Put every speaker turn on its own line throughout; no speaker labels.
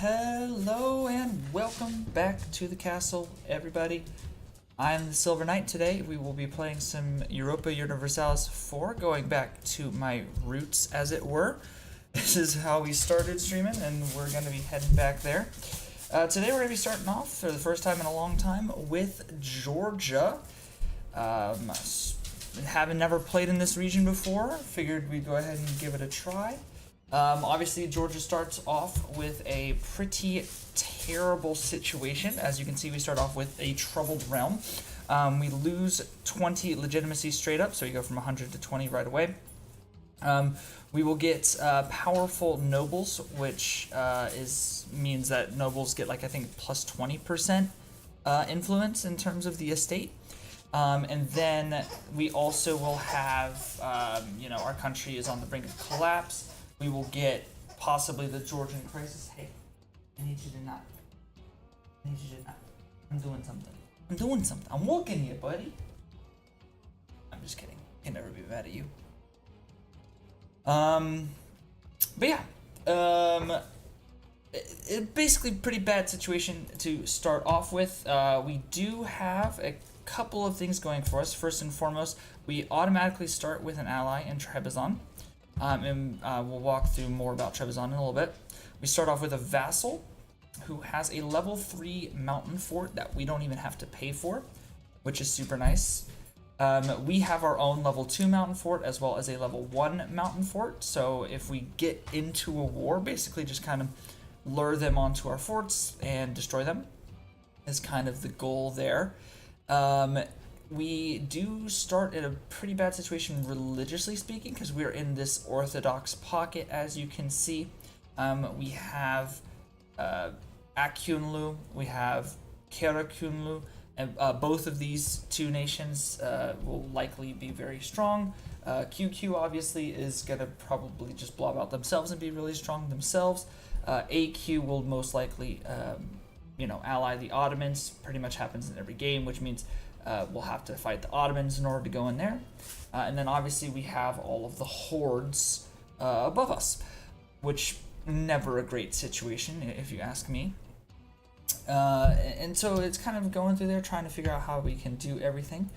Hello and welcome back to the castle, everybody. I'm the Silver Knight. Today we will be playing some Europa Universalis 4, going back to my roots, as it were. This is how we started streaming, and we're going to be heading back there. Today we're going to be starting off, for the first time in a long time, with Georgia. Having never played in this region before, figured we'd go ahead and give it a try. Obviously, Georgia starts off with a pretty terrible situation. As you can see, we start off with a troubled realm. We lose 20 legitimacy straight up, so you go from 100 to 20 right away. We will get powerful nobles, which means that nobles get, like, I think, plus 20% influence in terms of the estate. And then we also will have, our country is on the brink of collapse. We will get possibly the Georgian crisis. Hey, I need you to not. I'm doing something. I'm walking here, buddy. I'm just kidding. Can never be mad at you. But yeah. Basically pretty bad situation to start off with. We do have a couple of things going for us. First and foremost, we automatically start with an ally in Trebizond. We'll walk through more about Trebizond in a little bit. We start off with a vassal who has a level 3 mountain fort that we don't even have to pay for, which is super nice. We have our own level 2 mountain fort as well as a level 1 mountain fort. So if we get into a war, basically just kind of lure them onto our forts and destroy them is kind of the goal there. We do start in a pretty bad situation religiously speaking, because we're in this Orthodox pocket, as you can see. We have Akyunlu, we have Karakunlu, and both of these two nations will likely be very strong. QQ obviously is going to probably just blob out themselves and be really strong themselves. AQ will most likely, ally the Ottomans. Pretty much happens in every game, which means we'll have to fight the Ottomans in order to go in there. And then obviously we have all of the hordes above us, which never a great situation, if you ask me. And so it's kind of going through there, trying to figure out how we can do everything.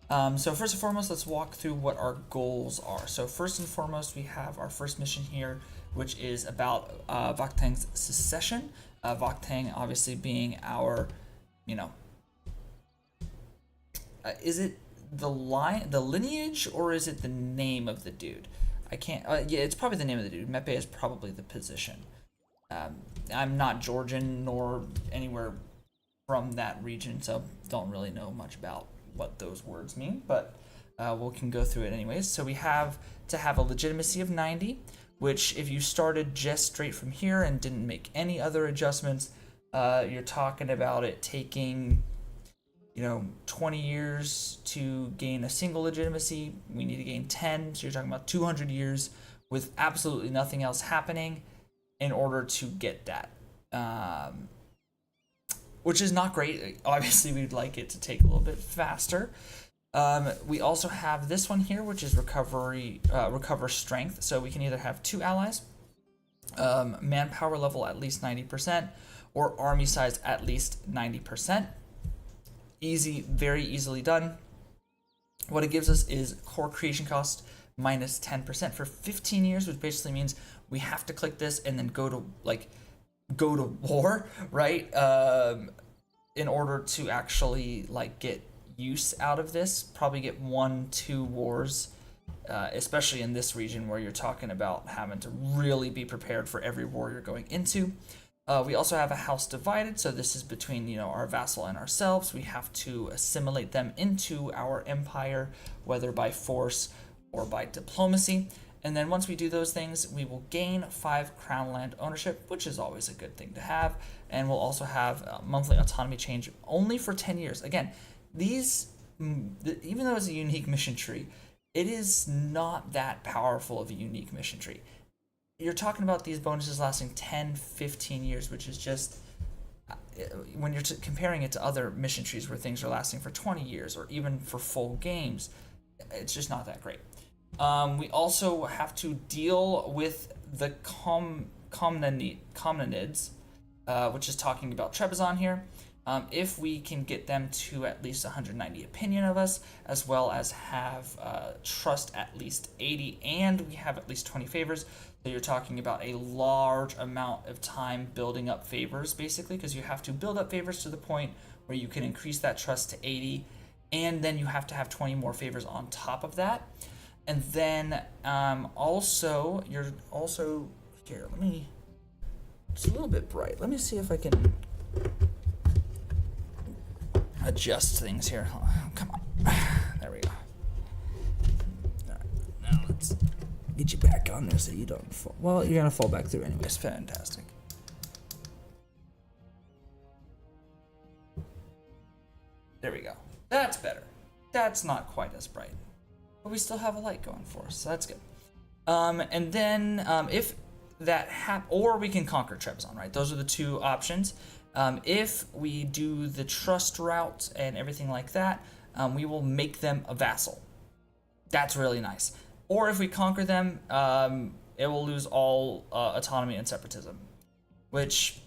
So first and foremost, let's walk through what our goals are. So first and foremost, we have our first mission here, which is about Vakhtang's secession. Vakhtang obviously being our, is it the lineage, or is it the name of the dude? I can't. Yeah, it's probably the name of the dude. Mepe is probably the position. I'm not Georgian nor anywhere from that region, so don't really know much about what those words mean, but we can go through it anyways. So we have to have a legitimacy of 90, which if you started just straight from here and didn't make any other adjustments, you're talking about it taking 20 years to gain a single legitimacy. We need to gain 10, so you're talking about 200 years with absolutely nothing else happening in order to get that, which is not great. Obviously, we'd like it to take a little bit faster. We also have this one here, which is recover strength. So we can either have 2 allies, manpower level at least 90%, or army size at least 90%. Easy, very easily done. What it gives us is core creation cost minus 10% for 15 years, which basically means we have to click this and then go to war, right? In order to actually get use out of this. Probably get 1-2 wars, especially in this region where you're talking about having to really be prepared for every war you're going into. We also have a house divided, so this is between our vassal and ourselves. We have to assimilate them into our empire, whether by force or by diplomacy. And then once we do those things, we will gain 5 crown land ownership, which is always a good thing to have. And we'll also have monthly autonomy change only for 10 years. Again, these, even though it's a unique mission tree, it is not that powerful of a unique mission tree. You're talking about these bonuses lasting 10, 15 years, which is just, when you're comparing it to other mission trees where things are lasting for 20 years or even for full games, it's just not that great. We also have to deal with the Komnenids, which is talking about Trebizond here. If we can get them to at least 190 opinion of us, as well as have trust at least 80, and we have at least 20 favors, so you're talking about a large amount of time building up favors, basically, because you have to build up favors to the point where you can increase that trust to 80, and then you have to have 20 more favors on top of that. And then also, you're also, here, let me, it's a little bit bright. Let me see if I can adjust things here. Oh, come on. There we go. All right, now let's get you back on there so you don't fall. Well, you're going to fall back through anyways. Fantastic. There we go. That's better. That's not quite as bright. But we still have a light going for us, so that's good. And then if that or we can conquer Trebizond, right? Those are the two options. If we do the trust route and everything like that, we will make them a vassal. That's really nice. Or if we conquer them, it will lose all autonomy and separatism, which,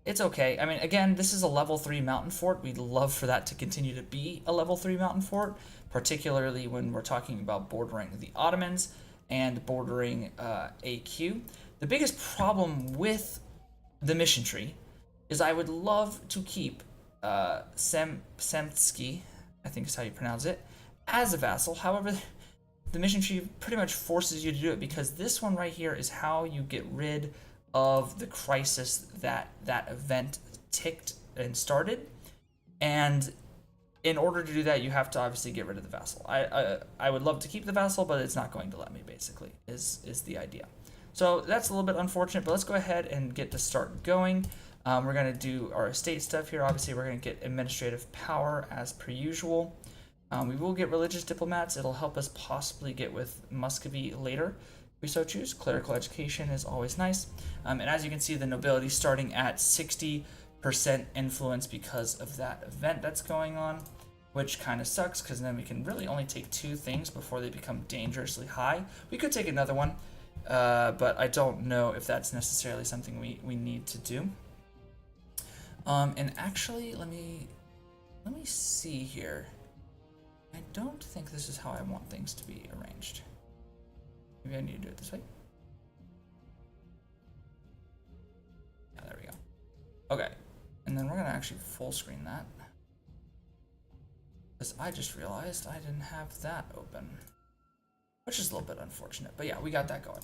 it's okay. I mean, again, this is a level 3 mountain fort. We'd love for that to continue to be a level 3 mountain fort, particularly when we're talking about bordering the Ottomans and bordering AQ. The biggest problem with the mission tree is I would love to keep Semtsky, I think is how you pronounce it, as a vassal. However, the mission tree pretty much forces you to do it because this one right here is how you get rid of the crisis that event ticked and started. And in order to do that, you have to obviously get rid of the vassal. I would love to keep the vassal, but it's not going to let me, basically, is the idea. So that's a little bit unfortunate, but let's go ahead and get to start going. We're going to do our estate stuff here. Obviously, we're going to get administrative power as per usual. We will get religious diplomats. It'll help us possibly get with Muscovy later, if we so choose. Clerical education is always nice. And as you can see, the nobility starting at 60% influence because of that event that's going on, which kind of sucks because then we can really only take 2 things before they become dangerously high. We could take another one, but I don't know if that's necessarily something we need to do. And actually, let me see here. I don't think this is how I want things to be arranged. Maybe I need to do it this way. Yeah, there we go. Okay, and then we're gonna actually full screen that. Because I just realized I didn't have that open. Which is a little bit unfortunate, but yeah, we got that going.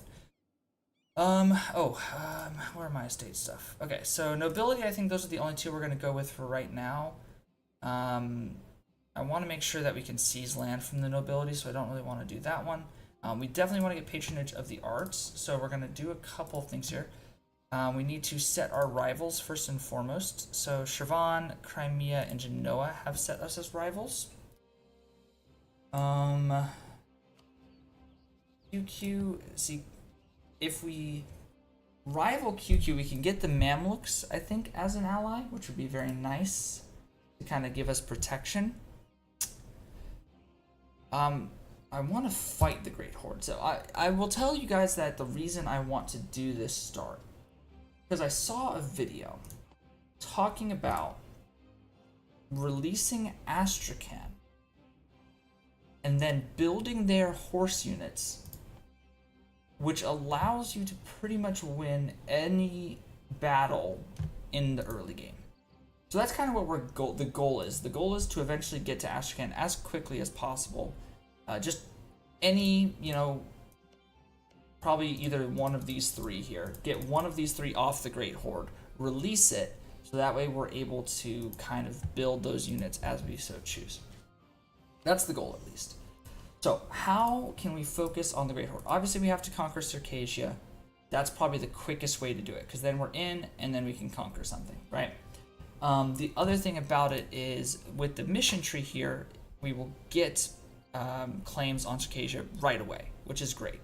Where are my estate stuff? Okay, so nobility, I think those are the only 2 we're gonna go with for right now. I want to make sure that we can seize land from the nobility, so I don't really want to do that one. We definitely want to get patronage of the arts, so we're going to do a couple of things here. We need to set our rivals first and foremost. So Shirvan, Crimea, and Genoa have set us as rivals. QQ, see, if we rival QQ, we can get the Mamluks, I think, as an ally, which would be very nice to kind of give us protection. I want to fight the Great Horde. So I will tell you guys that the reason I want to do this start, because I saw a video talking about releasing Astrakhan and then building their horse units, which allows you to pretty much win any battle in the early game. So that's kind of what the goal is. The goal is to eventually get to Astrakhan as quickly as possible. Just any, probably either one of these 3 here. Get one of these 3 off the Great Horde, release it, so that way we're able to kind of build those units as we so choose. That's the goal, at least. So how can we focus on the Great Horde? Obviously, we have to conquer Circassia. That's probably the quickest way to do it, because then we're in, and then we can conquer something, right? The other thing about it is, with the mission tree here, we will get claims on Circassia right away, which is great.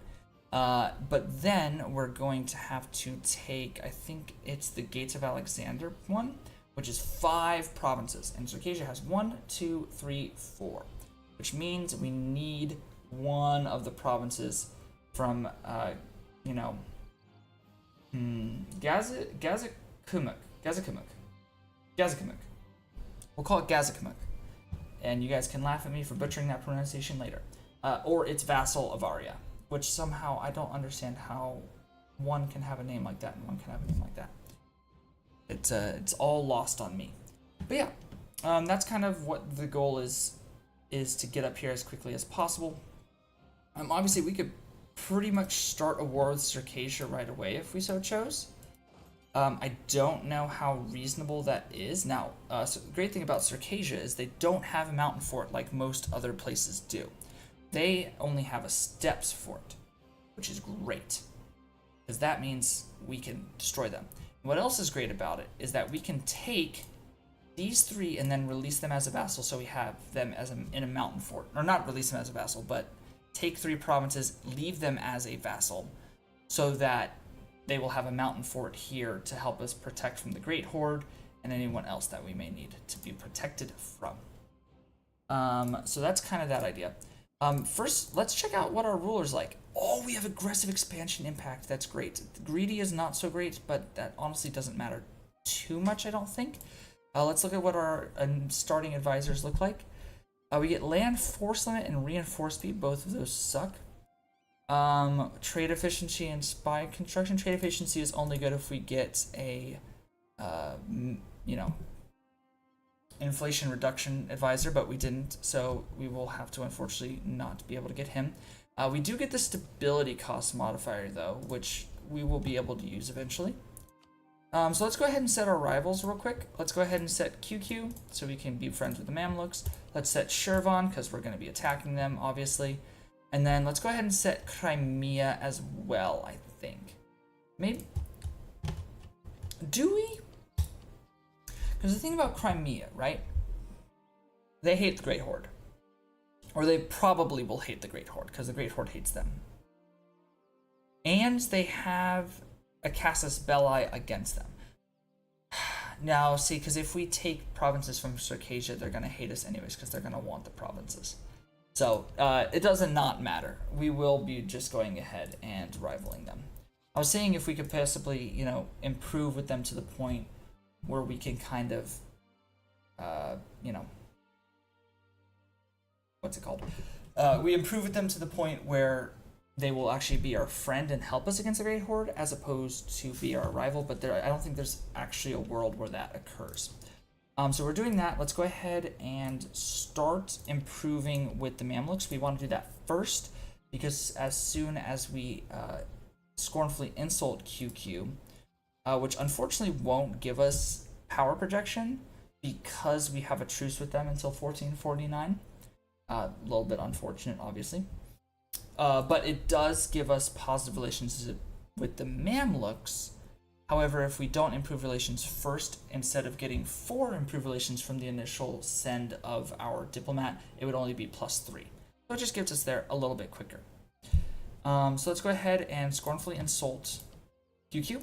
But then we're going to have to take, I think it's the Gates of Alexander one, which is 5 provinces, and Circassia has 1, 2, 3, 4, which means we need one of the provinces from, Gazakumuk. Gazakumuk. Gazakumuk. We'll call it Gazakumuk. And you guys can laugh at me for butchering that pronunciation later. Or its vassal of Arya, which somehow I don't understand how one can have a name like that and one can have a name like that. It's all lost on me. But yeah, that's kind of what the goal is to get up here as quickly as possible. Obviously, we could pretty much start a war with Circassia right away if we so chose. I don't know how reasonable that is. Now, so the great thing about Circassia is they don't have a mountain fort like most other places do. They only have a steps fort, which is great, because that means we can destroy them. What else is great about it is that we can take these three and then release them as a vassal, so we have them as in a mountain fort. Or not release them as a vassal, but take 3 provinces, leave them as a vassal, so that they will have a mountain fort here to help us protect from the Great Horde and anyone else that we may need to be protected from. So that's kind of that idea. First, let's check out what our ruler's like. Oh, we have aggressive expansion impact. That's great. Greedy is not so great, but that honestly doesn't matter too much, I don't think. Let's look at what our starting advisors look like. We get land force limit and reinforced speed. Both of those suck. Trade efficiency and spy construction. Trade efficiency is only good if we get a, inflation reduction advisor, but we didn't, so we will have to unfortunately not be able to get him. We do get the stability cost modifier though, which we will be able to use eventually. So let's go ahead and set our rivals real quick. Let's go ahead and set QQ so we can be friends with the Mamluks. Let's set Shirvan because we're going to be attacking them, obviously. And then let's go ahead and set Crimea as well, I think. Maybe. Do we? Because the thing about Crimea, right? They hate the Great Horde. Or they probably will hate the Great Horde because the Great Horde hates them. And they have a Casus Belli against them. Now, see, because if we take provinces from Circassia, they're going to hate us anyways because they're going to want the provinces. So it doesn't not matter. We will be just going ahead and rivaling them. I was saying if we could possibly, improve with them to the point where we can kind of, what's it called? We improve with them to the point where they will actually be our friend and help us against the Great Horde, as opposed to be our rival. But I don't think there's actually a world where that occurs. So we're doing that. Let's go ahead and start improving with the Mamluks. We want to do that first, because as soon as we scornfully insult QQ, which unfortunately won't give us power projection because we have a truce with them until 1449. A little bit unfortunate, obviously. But it does give us positive relations with the Mamluks. However, if we don't improve relations first, instead of getting 4 improved relations from the initial send of our diplomat, it would only be +3. So it just gets us there a little bit quicker. So let's go ahead and scornfully insult QQ.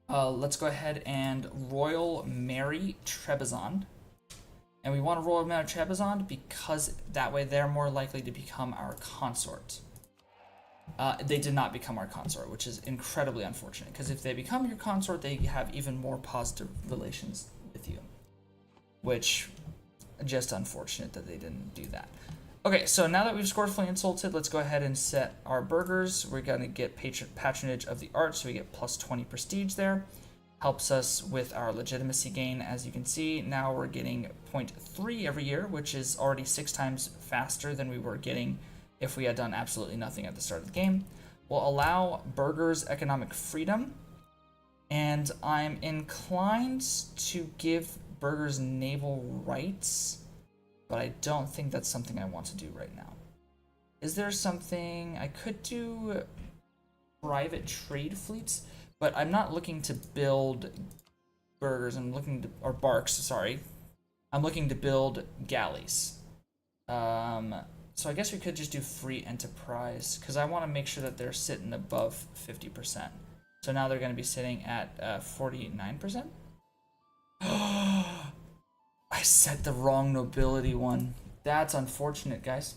Let's go ahead and Royal Marry Trebizond. And we want to Royal Marry Trebizond because that way they're more likely to become our consort. They did not become our consort, which is incredibly unfortunate, because if they become your consort, they have even more positive relations with you, which just unfortunate that they didn't do that. Okay, so now that we've scornfully insulted, let's go ahead and set our burghers. We're going to get patronage of the arts, so we get +20 prestige there. Helps us with our legitimacy gain. As you can see, now we're getting 0.3 every year, which is already 6 times faster than we were getting if we had done absolutely nothing at the start of the game. We'll allow burghers economic freedom, and I'm inclined to give burghers naval rights, but I don't think that's something I want to do right now. Is there something I could do? Private trade fleets, but I'm not looking to build burghers. I'm looking to, or barks, sorry. I'm looking to build galleys. So I guess we could just do free enterprise, because I want to make sure that they're sitting above 50%. So now they're going to be sitting at 49%. I set the wrong nobility one. That's unfortunate, guys.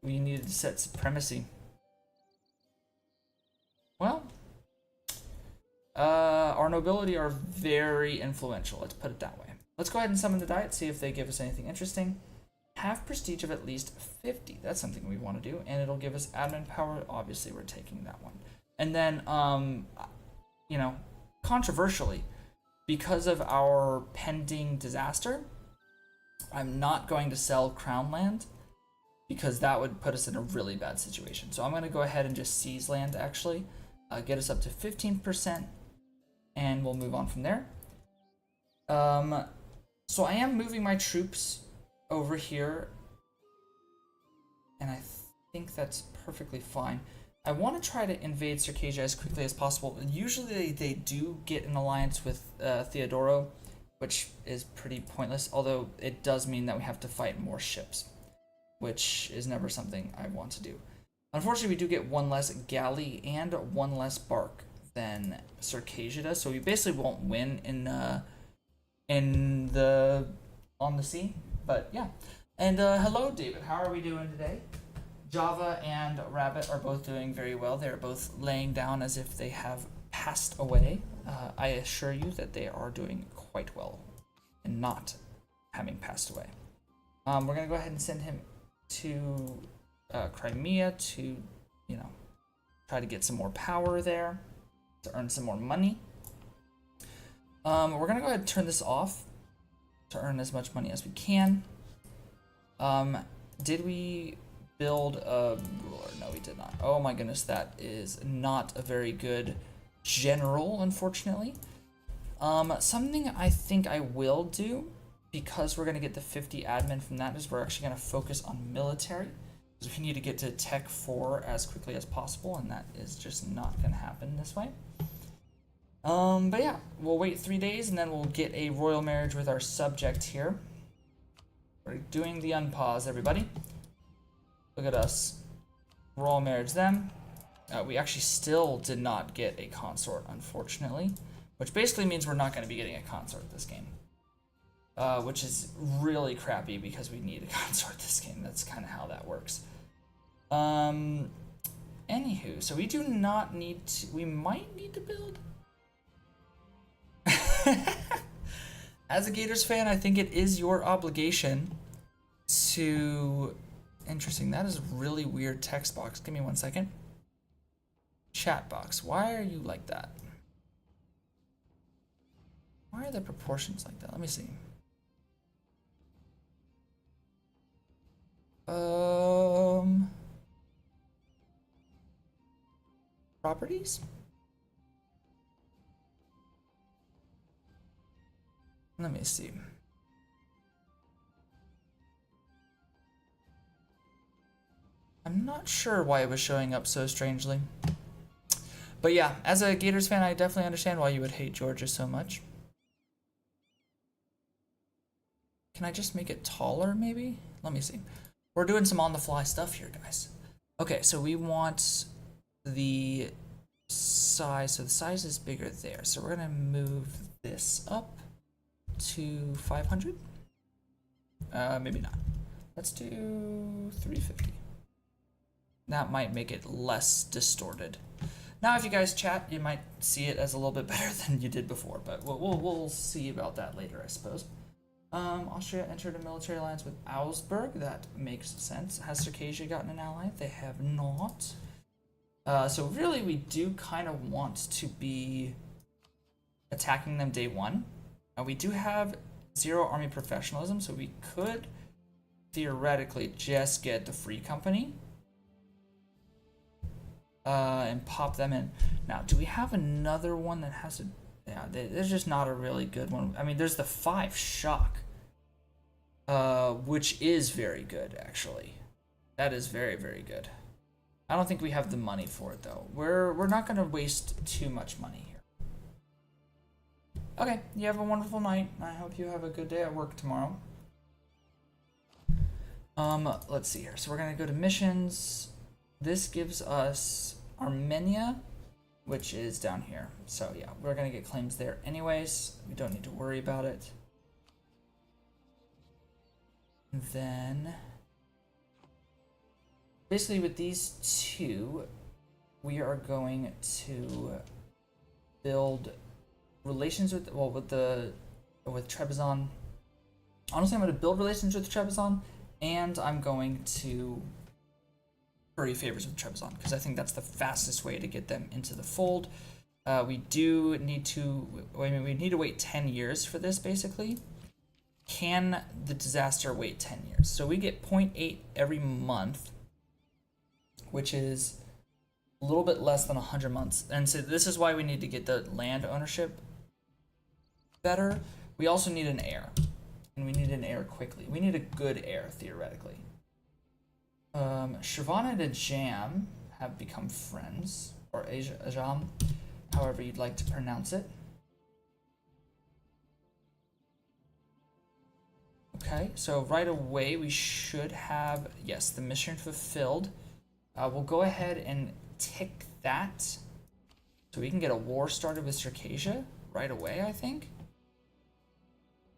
We needed to set supremacy. Well, Our nobility are very influential, let's put it that way. Let's go ahead and summon the diet, see if they give us anything interesting. Have prestige of at least 50. That's something we want to do, and it'll give us admin power. Obviously, we're taking that one. And then, you know, controversially, because of our pending disaster, I'm not going to sell Crown Land because that would put us in a really bad situation. So I'm going to go ahead and just seize land, actually, get us up to 15%, and we'll move on from there. So I am moving my troops over here, and I think that's perfectly fine. I want to try to invade Circassia as quickly as possible. Usually they do get an alliance with Theodoro, which is pretty pointless, although it does mean that we have to fight more ships, which is never something I want to do. Unfortunately, we do get one less galley and one less bark than Circassia does, so we basically won't win on the sea. But yeah. And hello, David. How are we doing today? Java and Rabbit are both doing very well. They're both laying down as if they have passed away. I assure you that they are doing quite well and not having passed away. We're going to go ahead and send him to Crimea to, you know, try to get some more power there, to earn some more money. We're going to go ahead and turn this off to earn as much money as we can. Did we build a ruler? No, we did not. Oh my goodness, that is not a very good general, unfortunately. Something I think I will do, because we're going to get the 50 admin from that, is we're actually going to focus on military, because we need to get to Tech 4 as quickly as possible, and that is just not going to happen this way. But yeah, we'll wait 3 days, and then we'll get a royal marriage with our subject here. We're doing the unpause, everybody. Look at us. Royal marriage them. We actually still did not get a consort, unfortunately, which basically means we're not going to be getting a consort this game. Which is really crappy because we need a consort this game. That's kind of how that works. Anywho, so we do not need to, we might need to build. As a Gators fan, I think it is your obligation to... Interesting, that is a really weird text box. Give me 1 second. Chat box, why are you like that? Why are the proportions like that? Let me see. Properties? Let me see. I'm not sure why it was showing up so strangely. But yeah, as a Gators fan, I definitely understand why you would hate Georgia so much. Can I just make it taller, maybe? Let me see. We're doing some on-the-fly stuff here, guys. Okay, so we want the size. So the size is bigger there. So we're going to move this up to 500. Maybe not. Let's do 350. That might make it less distorted. Now, if you guys chat, you might see it as a little bit better than you did before, but we'll see about that later, I suppose. Austria entered a military alliance with Augsburg. That makes sense. Has Circassia gotten an ally? They have not. So really, we do kind of want to be attacking them day one. We do have 0 army professionalism, so we could theoretically just get the Free Company and pop them in. Now, do we have another one that has a... Yeah, there's just not a really good one. I mean, there's the 5 Shock, which is very good, actually. That is very, very good. I don't think we have the money for it, though. We're not going to waste too much money here. Okay, you have a wonderful night. I hope you have a good day at work tomorrow. Let's see here. So we're going to go to missions. This gives us Armenia, which is down here. So yeah, we're going to get claims there anyways. We don't need to worry about it. And then basically with these two, we are going to build relations with with Trebizond. Honestly, I'm going to build relations with Trebizond, and I'm going to curry favors with Trebizond because I think that's the fastest way to get them into the fold. We do need to. I mean, we need to wait 10 years for this, basically. Can the disaster wait 10 years? So we get 0.8 every month, which is a little bit less than 100 months. And so this is why we need to get the land ownership better. We also need an heir, and we need an heir quickly. We need a good heir, theoretically. Shavana and Ajam have become friends, or Ajam, however you'd like to pronounce it. Okay, so right away we should have, yes, the mission fulfilled. We'll go ahead and tick that so we can get a war started with Circassia right away, I think.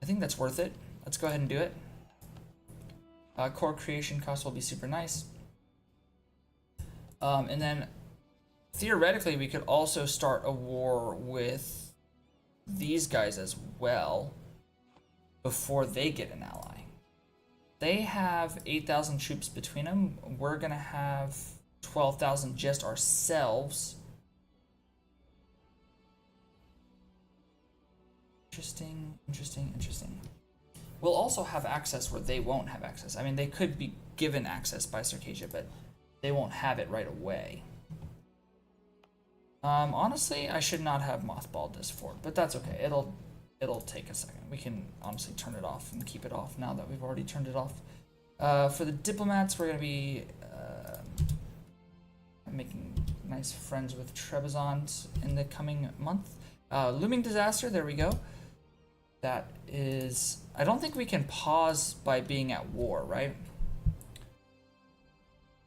I think that's worth it. Let's go ahead and do it. Core creation cost will be super nice. And then theoretically we could also start a war with these guys as well before they get an ally. They have 8,000 troops between them. We're gonna have 12,000 just ourselves. Interesting. We'll also have access where they won't have access. I mean, they could be given access by Circassia, but they won't have it right away. Honestly, I should not have mothballed this fort, but that's okay. It'll take a second. We can honestly turn it off and keep it off now that we've already turned it off. For the diplomats, we're gonna be making nice friends with Trebizond in the coming month. Looming disaster, there we go. That is, I don't think we can pause by being at war, right?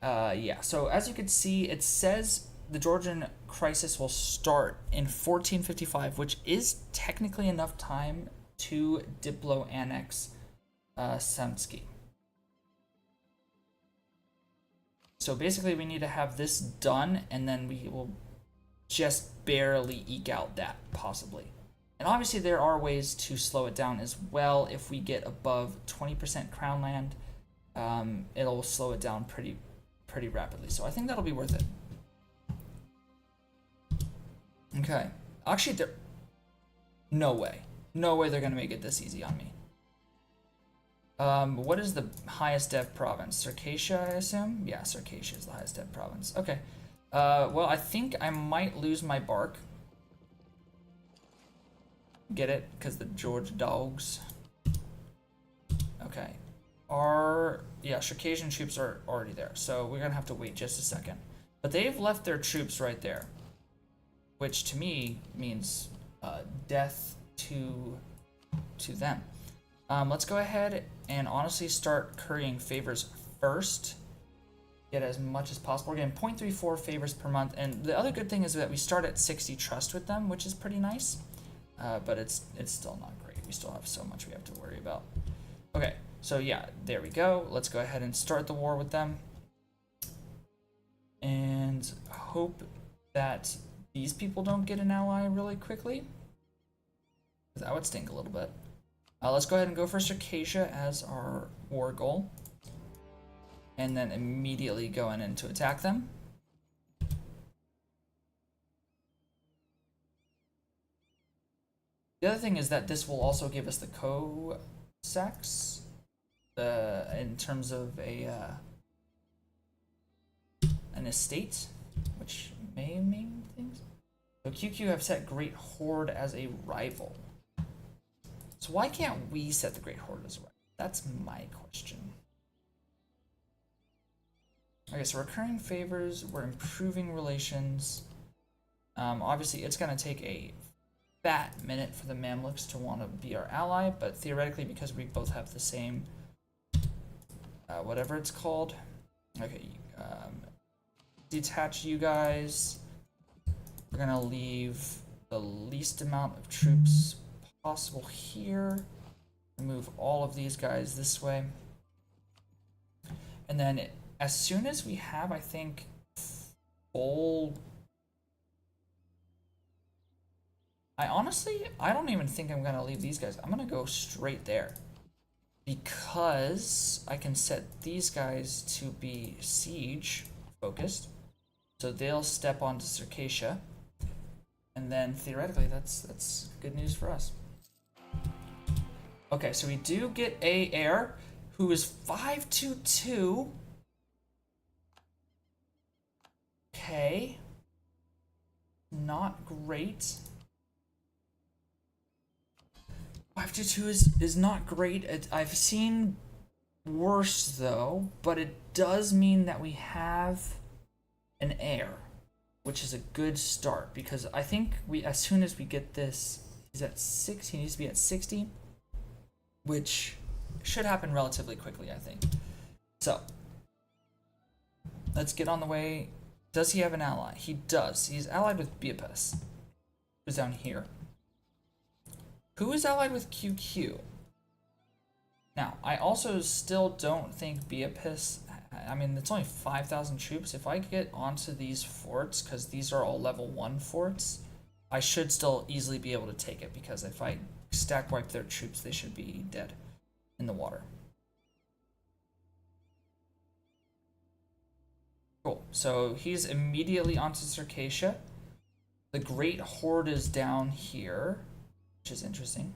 Yeah, so as you can see, it says the Georgian crisis will start in 1455, which is technically enough time to diplo annex Samtsky. So basically we need to have this done, and then we will just barely eke out that, possibly. And obviously there are ways to slow it down as well. If we get above 20% crown land, it'll slow it down pretty rapidly. So I think that'll be worth it. Okay. Actually, no way they're gonna make it this easy on me. What is the highest dev province? Circassia, I assume? Yeah, Circassia is the highest dev province. Okay. Well, I think I might lose my bark. Get it? Because the George dogs. Okay. Yeah, Circassian troops are already there, so we're gonna have to wait just a second. But they've left their troops right there, which to me means death to them. Let's go ahead and honestly start currying favors first. Get as much as possible. We're getting 0.34 favors per month, and the other good thing is that we start at 60 trust with them, which is pretty nice. But it's still not great. We still have so much we have to worry about. Okay, so yeah, there we go. Let's go ahead and start the war with them. And hope that these people don't get an ally really quickly. That would stink a little bit. Let's go ahead and go for Circassia as our war goal. And then immediately going in to attack them. The other thing is that this will also give us the Cossacks in terms of an estate, which may mean things. So QQ have set Great Horde as a rival. So why can't we set the Great Horde as a rival? That's my question. Okay, so recurring favors, we're improving relations. Obviously, it's going to take a fat minute for the Mamluks to want to be our ally, but theoretically, because we both have the same, whatever it's called. Okay, detach you guys. We're going to leave the least amount of troops possible here. Move all of these guys this way. And then as soon as we have, I think, full I don't even think I'm gonna leave these guys. I'm gonna go straight there. Because I can set these guys to be siege focused. So they'll step onto Circassia. And then theoretically that's good news for us. Okay, so we do get a heir who is 522. Okay. Not great. 522 is not great. I've seen worse though, but it does mean that we have an heir, which is a good start because I think as soon as we get this, he's at 6, he needs to be at 60, which should happen relatively quickly, I think. So let's get on the way. Does he have an ally? He does. He's allied with Biapus, who's down here. Who is allied with QQ? Now, I also still don't think Biapus, I mean, it's only 5,000 troops. If I get onto these forts, because these are all level 1 forts, I should still easily be able to take it, because if I stack wipe their troops, they should be dead in the water. Cool, so he's immediately onto Circassia. The Great Horde is down here, which is interesting.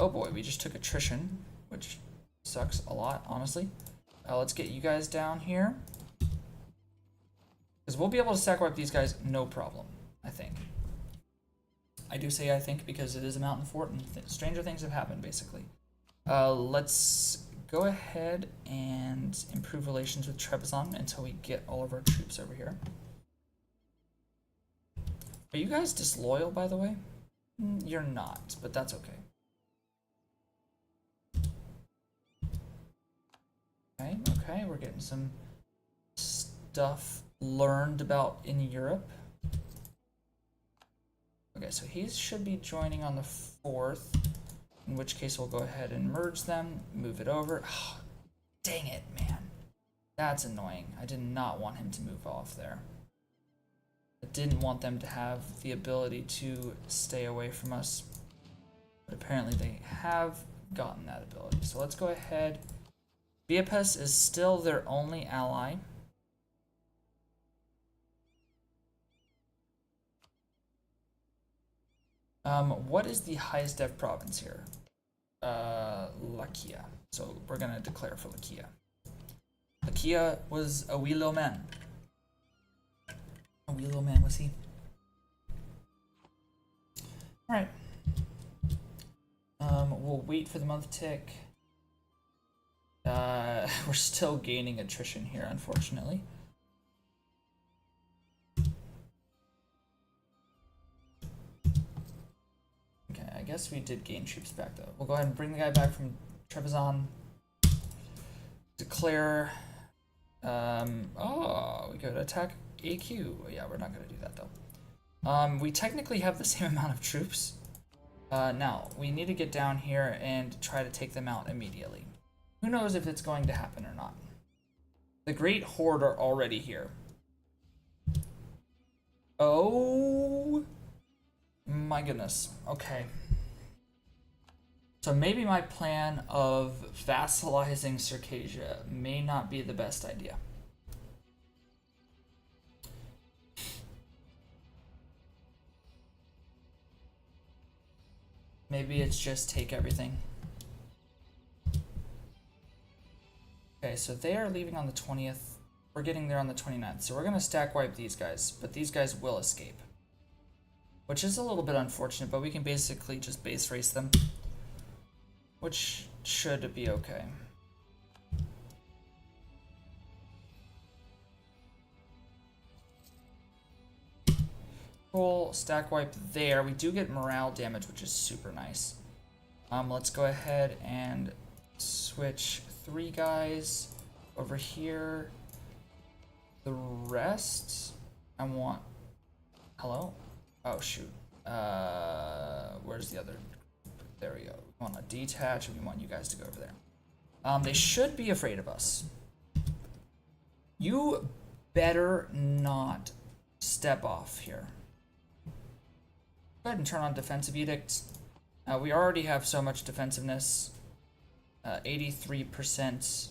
Oh boy, we just took attrition, which sucks a lot, honestly. Let's get you guys down here. Because we'll be able to stack wipe these guys no problem, I think. I do say I think because it is a mountain fort and stranger things have happened, basically. Let's go ahead and improve relations with Trebizond until we get all of our troops over here. Are you guys disloyal, by the way? You're not, but that's okay. Okay, we're getting some stuff learned about in Europe. Okay, so he should be joining on the 4th, in which case we'll go ahead and merge them, move it over. Oh, dang it, man. That's annoying. I did not want him to move off there. I didn't want them to have the ability to stay away from us, but apparently they have gotten that ability. So let's go ahead. Biapus is still their only ally. What is the highest dev province here? Lakia. So we're gonna declare for Lakia. Lakia was a wee little man. A wee little man was he. Alright. We'll wait for the month tick. We're still gaining attrition here, unfortunately. Okay, I guess we did gain troops back though. We'll go ahead and bring the guy back from Trebizond. Declare. Oh, we go to attack AQ. Yeah, we're not gonna do that though. We technically have the same amount of troops. Now, we need to get down here and try to take them out immediately. Who knows if it's going to happen or not. The Great Horde are already here. Oh my goodness. Okay. So maybe my plan of vassalizing Circassia may not be the best idea. Maybe it's just take everything. Okay, so they are leaving on the 20th. We're getting there on the 29th. So we're going to stack wipe these guys, but these guys will escape. Which is a little bit unfortunate, but we can basically just base race them. Which should be okay. Cool, stack wipe there. We do get morale damage, which is super nice. Let's go ahead and switch 3 guys over here. The rest, I want. Hello? Oh shoot. Where's the other? There we go. We want to detach, and we want you guys to go over there. They should be afraid of us. You better not step off here. Go ahead and turn on Defensive Edict. We already have so much defensiveness, 83%,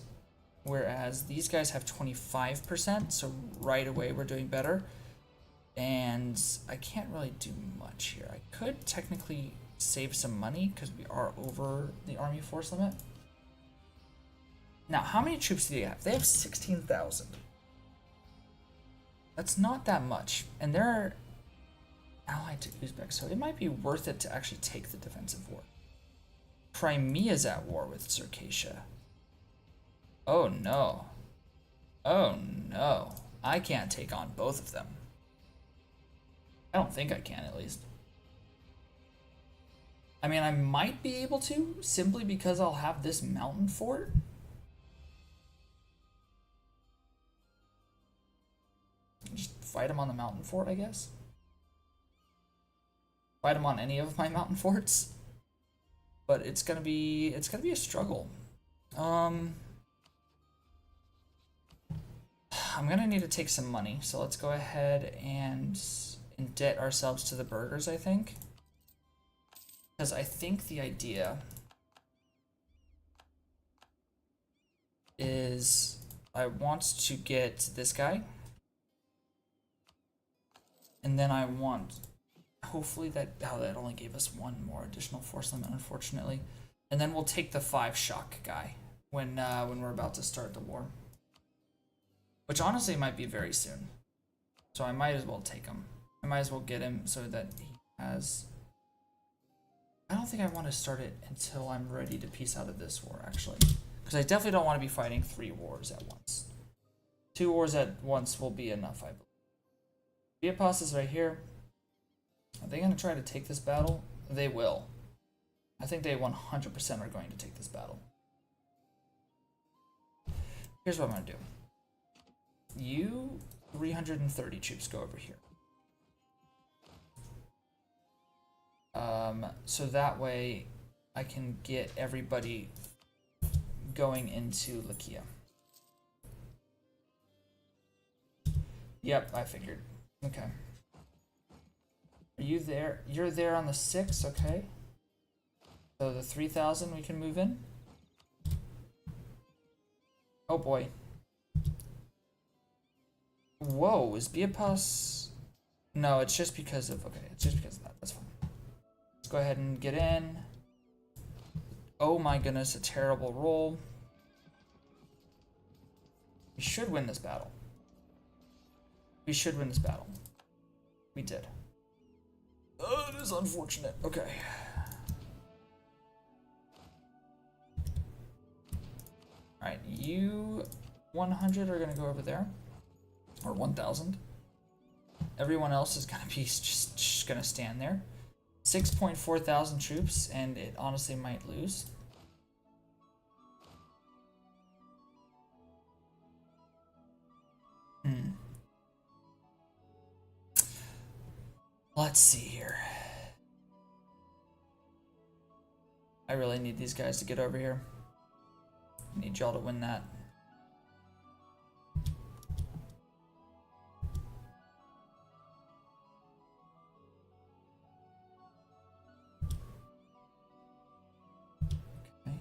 whereas these guys have 25%, so right away we're doing better. And I can't really do much here. I could technically save some money because we are over the army force limit. Now, how many troops do they have? They have 16,000. That's not that much, and they're allied to Uzbek, so it might be worth it to actually take the defensive war. Crimea's at war with Circassia. Oh no. Oh no. I can't take on both of them. I don't think I can, at least. I mean, I might be able to, simply because I'll have this mountain fort. Just fight him on the mountain fort, I guess. Fight him on any of my mountain forts. But it's gonna be a struggle. I'm gonna need to take some money, so let's go ahead and indebt ourselves to the burghers, I think. Because I think the idea is I want to get this guy. And then I want, hopefully that, oh, that only gave us one more additional force limit, unfortunately. And then we'll take the 5 shock guy when we're about to start the war. Which honestly might be very soon. So I might as well take him. I might as well get him so that he has... I don't think I want to start it until I'm ready to peace out of this war, actually. Because I definitely don't want to be fighting 3 wars at once. 2 wars at once will be enough, I believe. Viepas is right here. Are they going to try to take this battle? They will. I think they 100% are going to take this battle. Here's what I'm going to do. You 330 troops go over here. So that way I can get everybody going into Lakia. Yep, I figured. Okay. Are you there? You're there on the 6th, okay. So the 3,000 we can move in. Oh boy. Whoa, is Viepas... No, it's just because of... Okay, it's just because of that. That's fine. Let's go ahead and get in. Oh my goodness, a terrible roll. We should win this battle. We should win this battle. We did. Oh, it is unfortunate. Okay. Alright, you 100 are going to go over there. Or 1,000. Everyone else is going to be just going to stand there. 6.4 thousand troops, and it honestly might lose. Let's see here. I really need these guys to get over here. I need y'all to win that. Okay.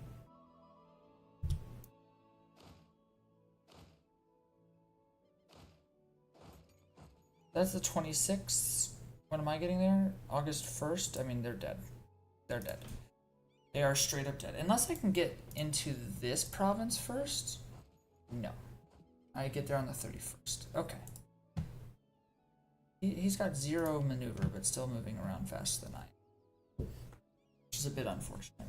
That's the 26th. When am I getting there? August 1st? I mean, they're dead. They're dead. They are straight up dead. Unless I can get into this province first? No. I get there on the 31st. Okay. He's got 0 maneuver, but still moving around faster than I am. Which is a bit unfortunate.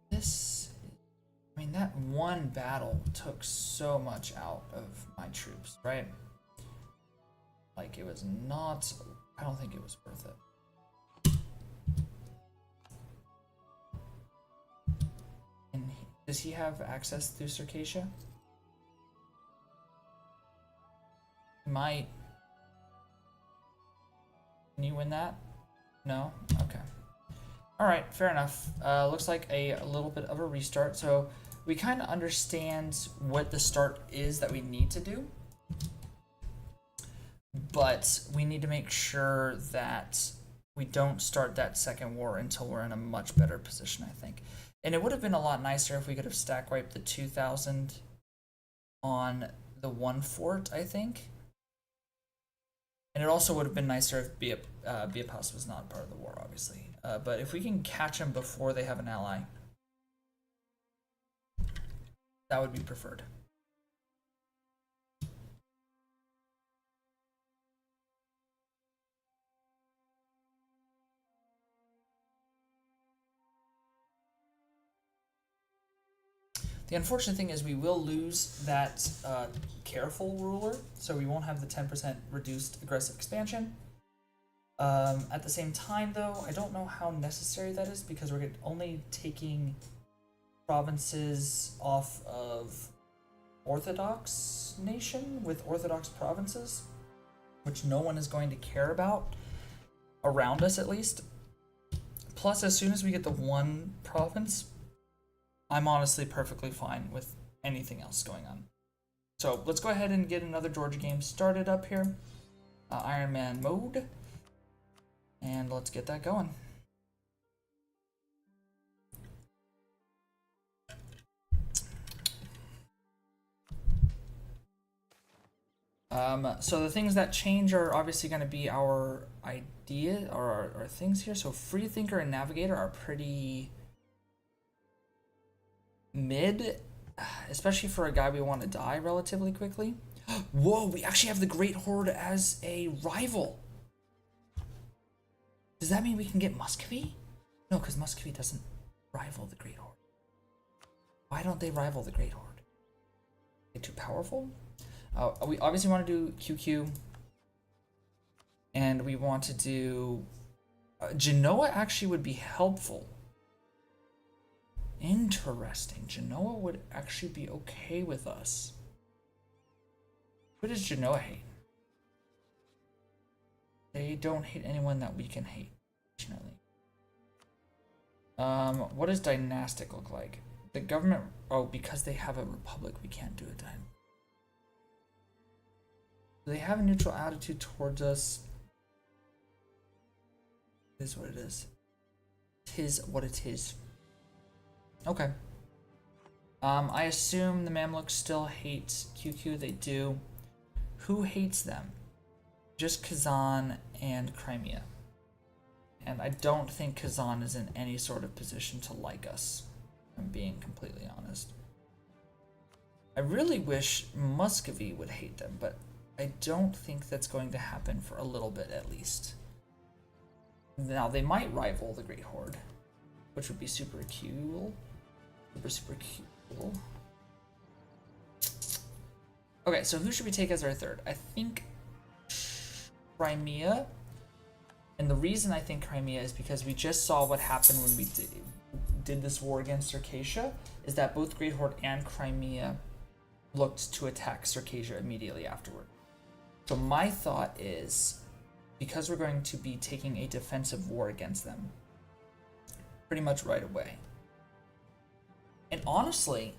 This... I mean, that one battle took so much out of my troops, right? Like, it was not... I don't think it was worth it. And does he have access through Circassia? He might. Can you win that? No? Okay. Alright, fair enough. Looks like a little bit of a restart. So we kind of understand what the start is that we need to do. but we need to make sure that we don't start that second war until we're in a much better position, I think. And it would have been a lot nicer if we could have stack wiped the 2,000 on the one fort, I think. And it also would have been nicer if Biapas was not part of the war, obviously. But if we can catch them before they have an ally, that would be preferred. The unfortunate thing is we will lose that careful ruler, so we won't have the 10% reduced aggressive expansion. At the same time, though, I don't know how necessary that is because we're only taking provinces off of Orthodox nation with Orthodox provinces, which no one is going to care about, around us at least. Plus, as soon as we get the one province, I'm honestly perfectly fine with anything else going on. So let's go ahead and get another Georgia game started up here. Iron Man mode. And let's get that going. So the things that change are obviously going to be our idea or our things here. So Freethinker and Navigator are pretty mid, especially for a guy we want to die relatively quickly. Whoa, we actually have the Great Horde as a rival. Does that mean we can get Muscovy? No, because Muscovy doesn't rival the Great Horde. Why don't they rival the Great Horde? They too powerful? We obviously want to do QQ. And we want to do... Genoa actually would be helpful. Interesting. Genoa would actually be okay with us. Who does Genoa hate? They don't hate anyone that we can hate, fortunately. What does dynastic look like? The government... Oh, because they have a republic, we can't do a dynastic. Do they have a neutral attitude towards us? It is what it is. It is what it is. Okay. I assume the Mamluks still hate QQ. They do. Who hates them? Just Kazan and Crimea. And I don't think Kazan is in any sort of position to like us. I'm being completely honest. I really wish Muscovy would hate them, but I don't think that's going to happen for a little bit at least. Now, they might rival the Great Horde, which would be super cool. Super cool. Okay, so who should we take as our third? I think Crimea. And the reason I think Crimea is because we just saw what happened when we did this war against Circassia, is that both Great Horde and Crimea looked to attack Circassia immediately afterward. So my thought is, because we're going to be taking a defensive war against them pretty much right away. And honestly,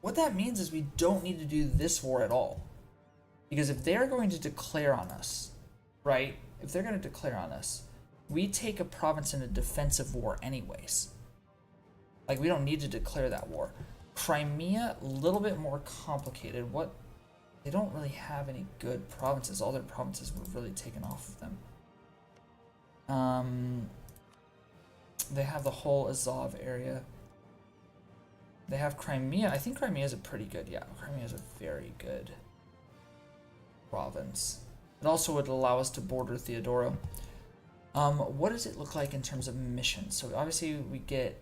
what that means is we don't need to do this war at all. Because if they're going to declare on us, right? If they're going to declare on us, we take a province in a defensive war anyways. Like, we don't need to declare that war. Crimea, a little bit more complicated. They don't really have any good provinces. All their provinces were really taken off of them. They have the whole Azov area. They have Crimea. I think Crimea is a pretty good, yeah, Crimea is a very good province. It also would allow us to border Theodoro. What does it look like in terms of missions? So obviously we get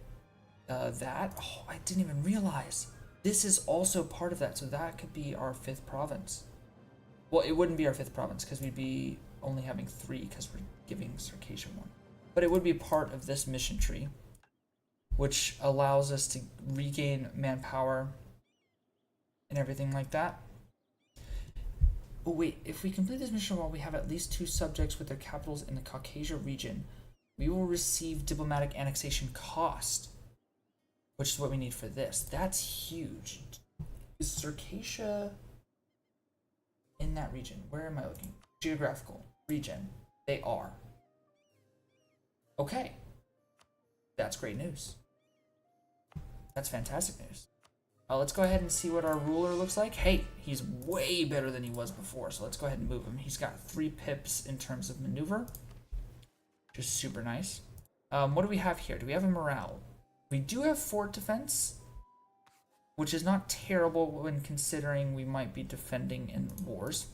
that. Oh, I didn't even realize. This is also part of that, so that could be our 5th province. Well, it wouldn't be our 5th province because we'd be only having 3 because we're giving Circassia 1. But it would be part of this mission tree, which allows us to regain manpower and everything like that. Oh wait, if we complete this mission while we have at least 2 subjects with their capitals in the Caucasia region, we will receive diplomatic annexation cost, which is what we need for this. That's huge. Is Circassia in in that region? Where am I looking? Geographical region. They are. Okay. That's great news. That's fantastic news. Let's go ahead and see what our ruler looks like. Hey, he's way better than he was before, so let's go ahead and move him. He's got 3 pips in terms of maneuver, which is super nice. What do we have here? Do we have a morale? We do have fort defense, which is not terrible when considering we might be defending in wars.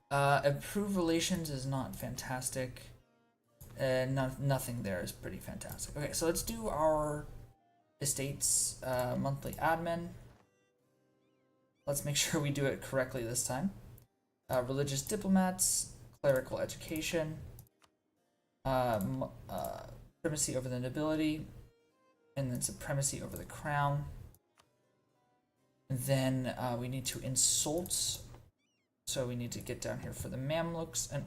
Improved relations is not fantastic. Nothing there is pretty fantastic. Okay, so let's do our estates monthly admin. Let's make sure we do it correctly this time. Religious diplomats, clerical education, primacy over the nobility, and then supremacy over the crown. And then we need to insult, so we need to get down here for the Mamluks, and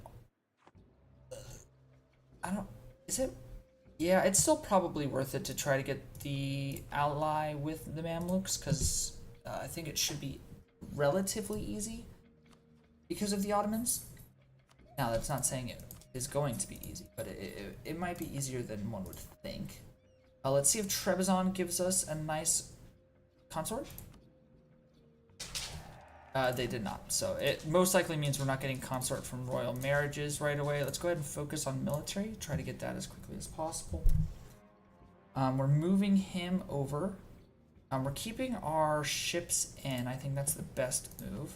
yeah, it's still probably worth it to try to get the ally with the Mamluks, because I think it should be relatively easy because of the Ottomans. Now, that's not saying it is going to be easy, but it might be easier than one would think. Let's see if Trebizond gives us a nice consort. They did not, so it most likely means we're not getting consort from royal marriages right away. Let's go ahead and focus on military, try to get that as quickly as possible. We're moving him over. We're keeping our ships in. I think that's the best move.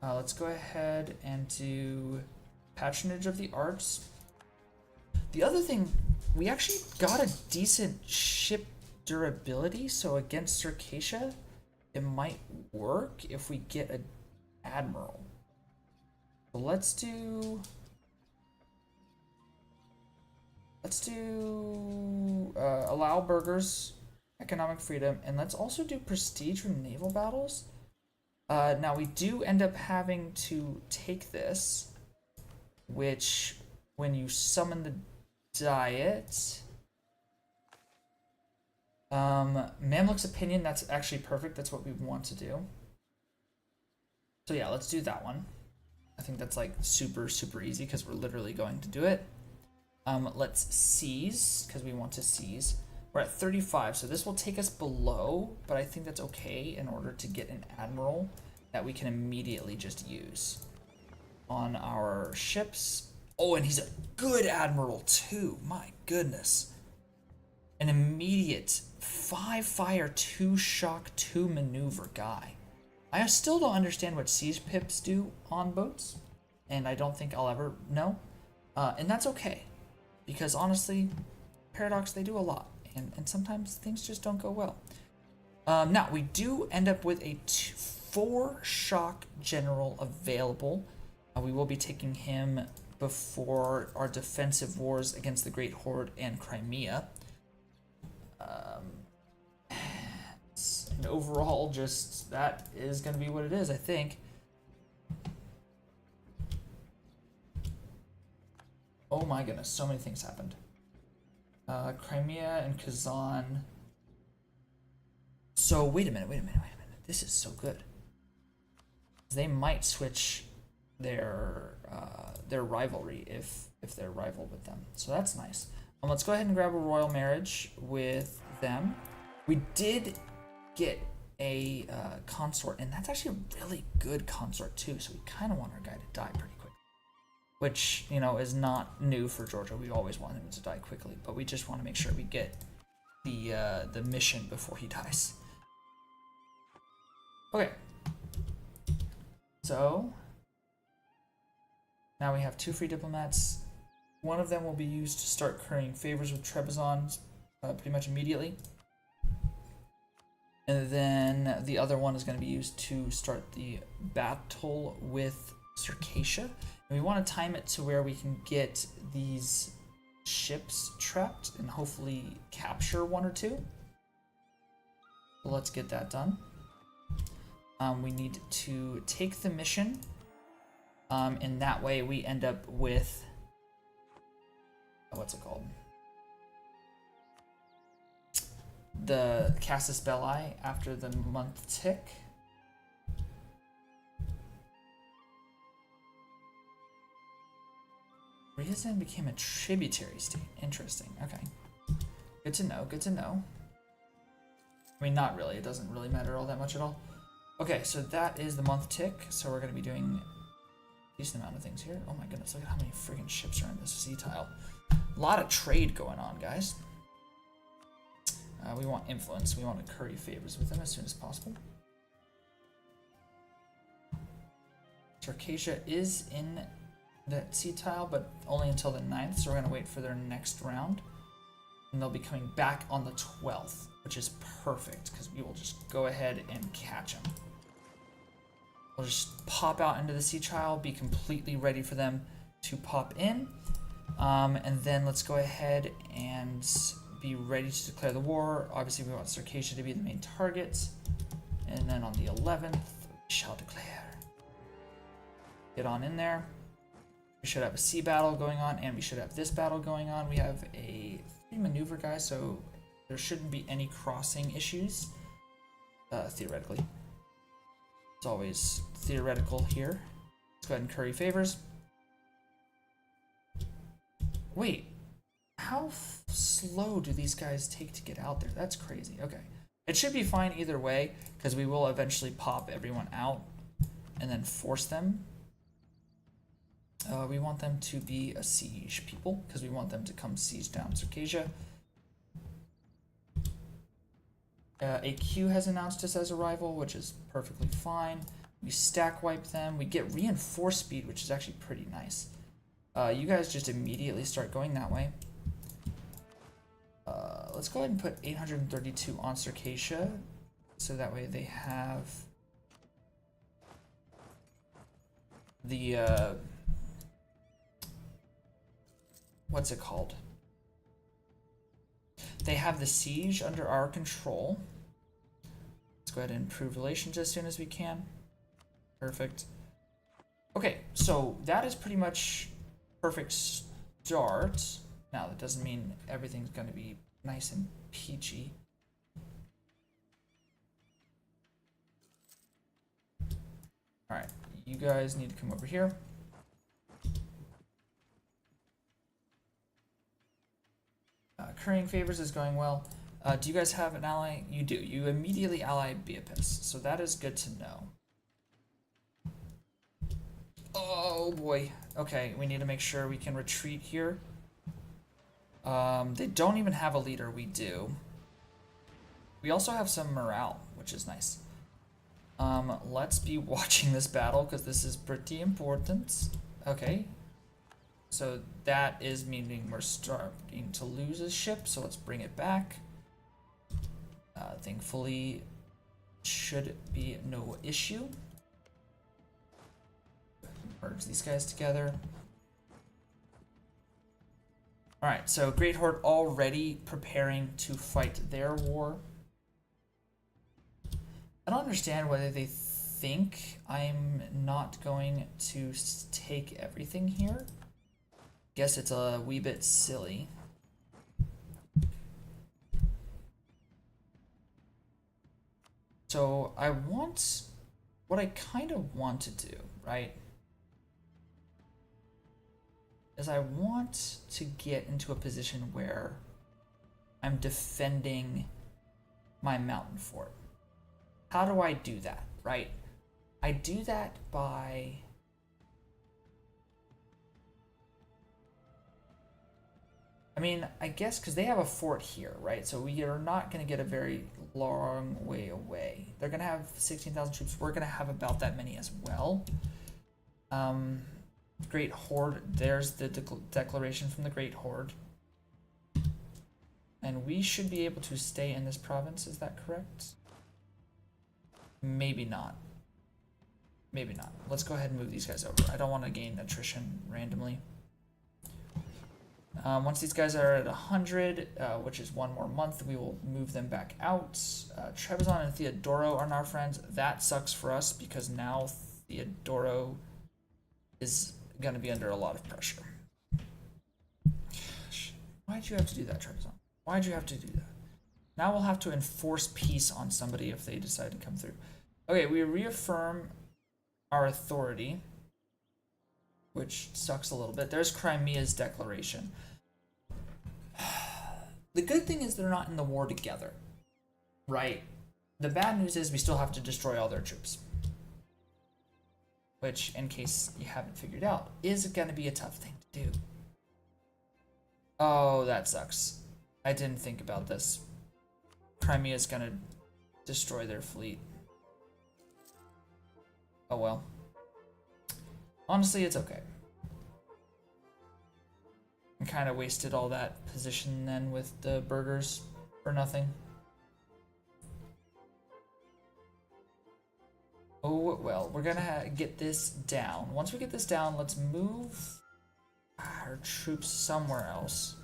Let's go ahead and do patronage of the arts. The other thing, we actually got a decent ship durability, so against Circassia, it might work if we get an admiral. So let's do allow burghers economic freedom, and let's also do prestige from naval battles. Now we do end up having to take this, which when you summon the diet, Mamluk's opinion, that's actually perfect. That's what we want to do. So yeah, let's do that one. I think that's like super easy because we're literally going to do it. Let's seize, because we want to seize. We're at 35, so this will take us below, but I think that's okay in order to get an admiral that we can immediately just use on our ships. Oh, and he's a good admiral too. My goodness. An immediate 5 fire, 2 shock, 2 maneuver guy. I still don't understand what siege pips do on boats, and I don't think I'll ever know. And that's okay, because honestly, Paradox, they do a lot, and sometimes things just don't go well. Now, we do end up with a 4 shock general available. We will be taking him before our defensive wars against the Great Horde and Crimea. And overall, just that is going to be what it is, I think. Oh my goodness, so many things happened. Crimea and Kazan. So wait a minute. This is so good. They might switch their rivalry if they're rival with them. So that's nice. Let's go ahead and grab a royal marriage with them. We did get a consort, and that's actually a really good consort too, so we kind of want our guy to die pretty quick, which, you know, is not new for Georgia. We always want him to die quickly, but we just want to make sure we get the mission before he dies. Okay, so now we have 2 free diplomats. One of them will be used to start currying favors with Trebizond pretty much immediately. And then the other one is going to be used to start the battle with Circassia. And we want to time it to where we can get these ships trapped and hopefully capture 1 or 2. So let's get that done. We need to take the mission. And that way we end up with... what's it called? The Casus Belli after the month tick. Ryazan became a tributary state. Interesting. Okay. Good to know. Good to know. I mean, not really. It doesn't really matter all that much at all. Okay, so that is the month tick. So we're going to be doing a decent amount of things here. Oh my goodness, look at how many freaking ships are in this sea tile. A lot of trade going on, guys. We want influence. We want to curry favors with them as soon as possible. Circassia is in that sea tile, but only until the 9th, so we're going to wait for their next round. And they'll be coming back on the 12th, which is perfect, because we will just go ahead and catch them. We'll just pop out into the sea tile, be completely ready for them to pop in. And then let's go ahead and be ready to declare the war. Obviously, we want Circassia to be the main target. And then on the 11th, we shall declare. Get on in there. We should have a sea battle going on, and we should have this battle going on. We have a 3 maneuver guy, so there shouldn't be any crossing issues, theoretically. It's always theoretical here. Let's go ahead and curry favors. Wait, how slow do these guys take to get out there? That's crazy. Okay. It should be fine either way, because we will eventually pop everyone out and then force them. We want them to be a siege people, because we want them to come siege down Circassia. AQ has announced us as a rival, which is perfectly fine. We stack wipe them. We get reinforced speed, which is actually pretty nice. You guys just immediately start going that way. Let's go ahead and put 832 on Circassia, so that way they have the what's it called? They have the siege under our control. Let's go ahead and improve relations as soon as we can. Perfect. Okay, so that is pretty much perfect start. Now, that doesn't mean everything's going to be nice and peachy. Alright, you guys need to come over here. Currying favors is going well. Do you guys have an ally? You do. You immediately ally Beapis, so that is good to know. Oh boy. Okay, we need to make sure we can retreat here. They don't even have a leader. We do. We also have some morale, which is nice. Let's be watching this battle, because this is pretty important. Okay. So that is meaning we're starting to lose a ship, so let's bring it back. Thankfully, should be no issue. Merge these guys together. Alright, so Great Horde already preparing to fight their war. I don't understand whether they think I'm not going to take everything here. Guess it's a wee bit silly. So I want, what I kind of want to do, right, is I want to get into a position where I'm defending my mountain fort. How do I do that, right? I do that by I guess because they have a fort here, right? So we are not going to get a very long way away. They're going to have 16,000 troops. We're going to have about that many as well. Great Horde. There's the declaration from the Great Horde. And we should be able to stay in this province. Is that correct? Maybe not. Maybe not. Let's go ahead and move these guys over. I don't want to gain attrition randomly. Once these guys are at 100, which is one more month, we will move them back out. Trebizond and Theodoro are now friends. That sucks for us because now Theodoro is going to be under a lot of pressure. Why'd you have to do that, Trebizond? Why'd you have to do that? Now we'll have to enforce peace on somebody if they decide to come through. Okay, we reaffirm our authority which sucks a little bit. There's Crimea's declaration. The good thing is they're not in the war together, right? The bad news is we still have to destroy all their troops, which, in case you haven't figured out, is going to be a tough thing to do. Oh, that sucks. I didn't think about this. Crimea is going to destroy their fleet. Oh well. Honestly, it's okay. I kind of wasted all that position then with the burgers for nothing. Oh well, we're gonna get this down. Once we get this down, let's move our troops somewhere else.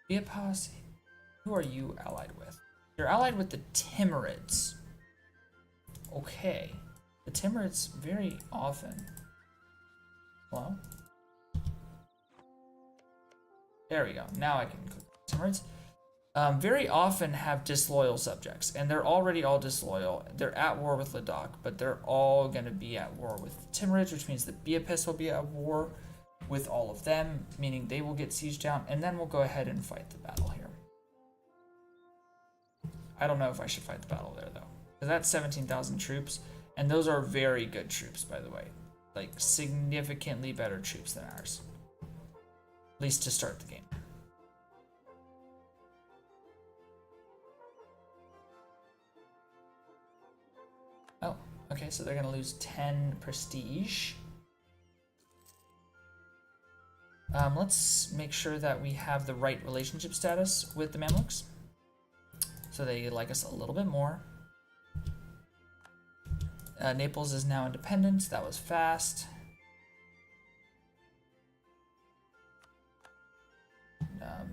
Be a posse. Who are you allied with? You're allied with the Timurids. Okay. The Timurids very often. Hello? There we go. Now I can click Timurids. Very often have disloyal subjects, and they're already all disloyal. They're at war with Ladakh, but they're all going to be at war with Timurids, which means that Biapis will be at war with all of them, meaning they will get sieged down, and then we'll go ahead and fight the battle here. I don't know if I should fight the battle there, though, because that's 17,000 troops, and those are very good troops, by the way. Like, significantly better troops than ours. At least to start the game. Oh, okay, so they're going to lose 10 prestige. Let's make sure that we have the right relationship status with the Mamluks, so they like us a little bit more. Naples is now independent. That was fast.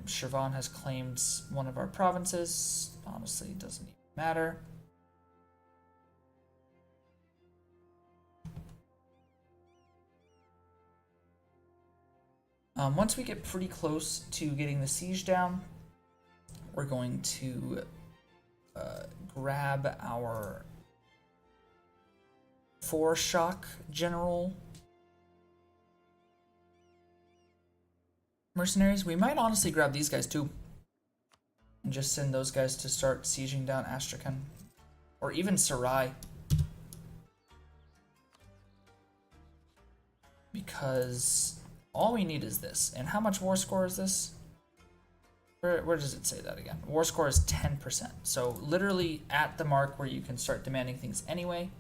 Shirvan has claimed one of our provinces. Honestly, it doesn't even matter. Once we get pretty close to getting the siege down, we're going to grab our four-shock general mercenaries. We might honestly grab these guys too and just send those guys to start sieging down Astrakhan, or even Sarai, because all we need is this. And how much war score is this? Where does it say that again? War score is 10%. So literally at the mark where you can start demanding things anyway.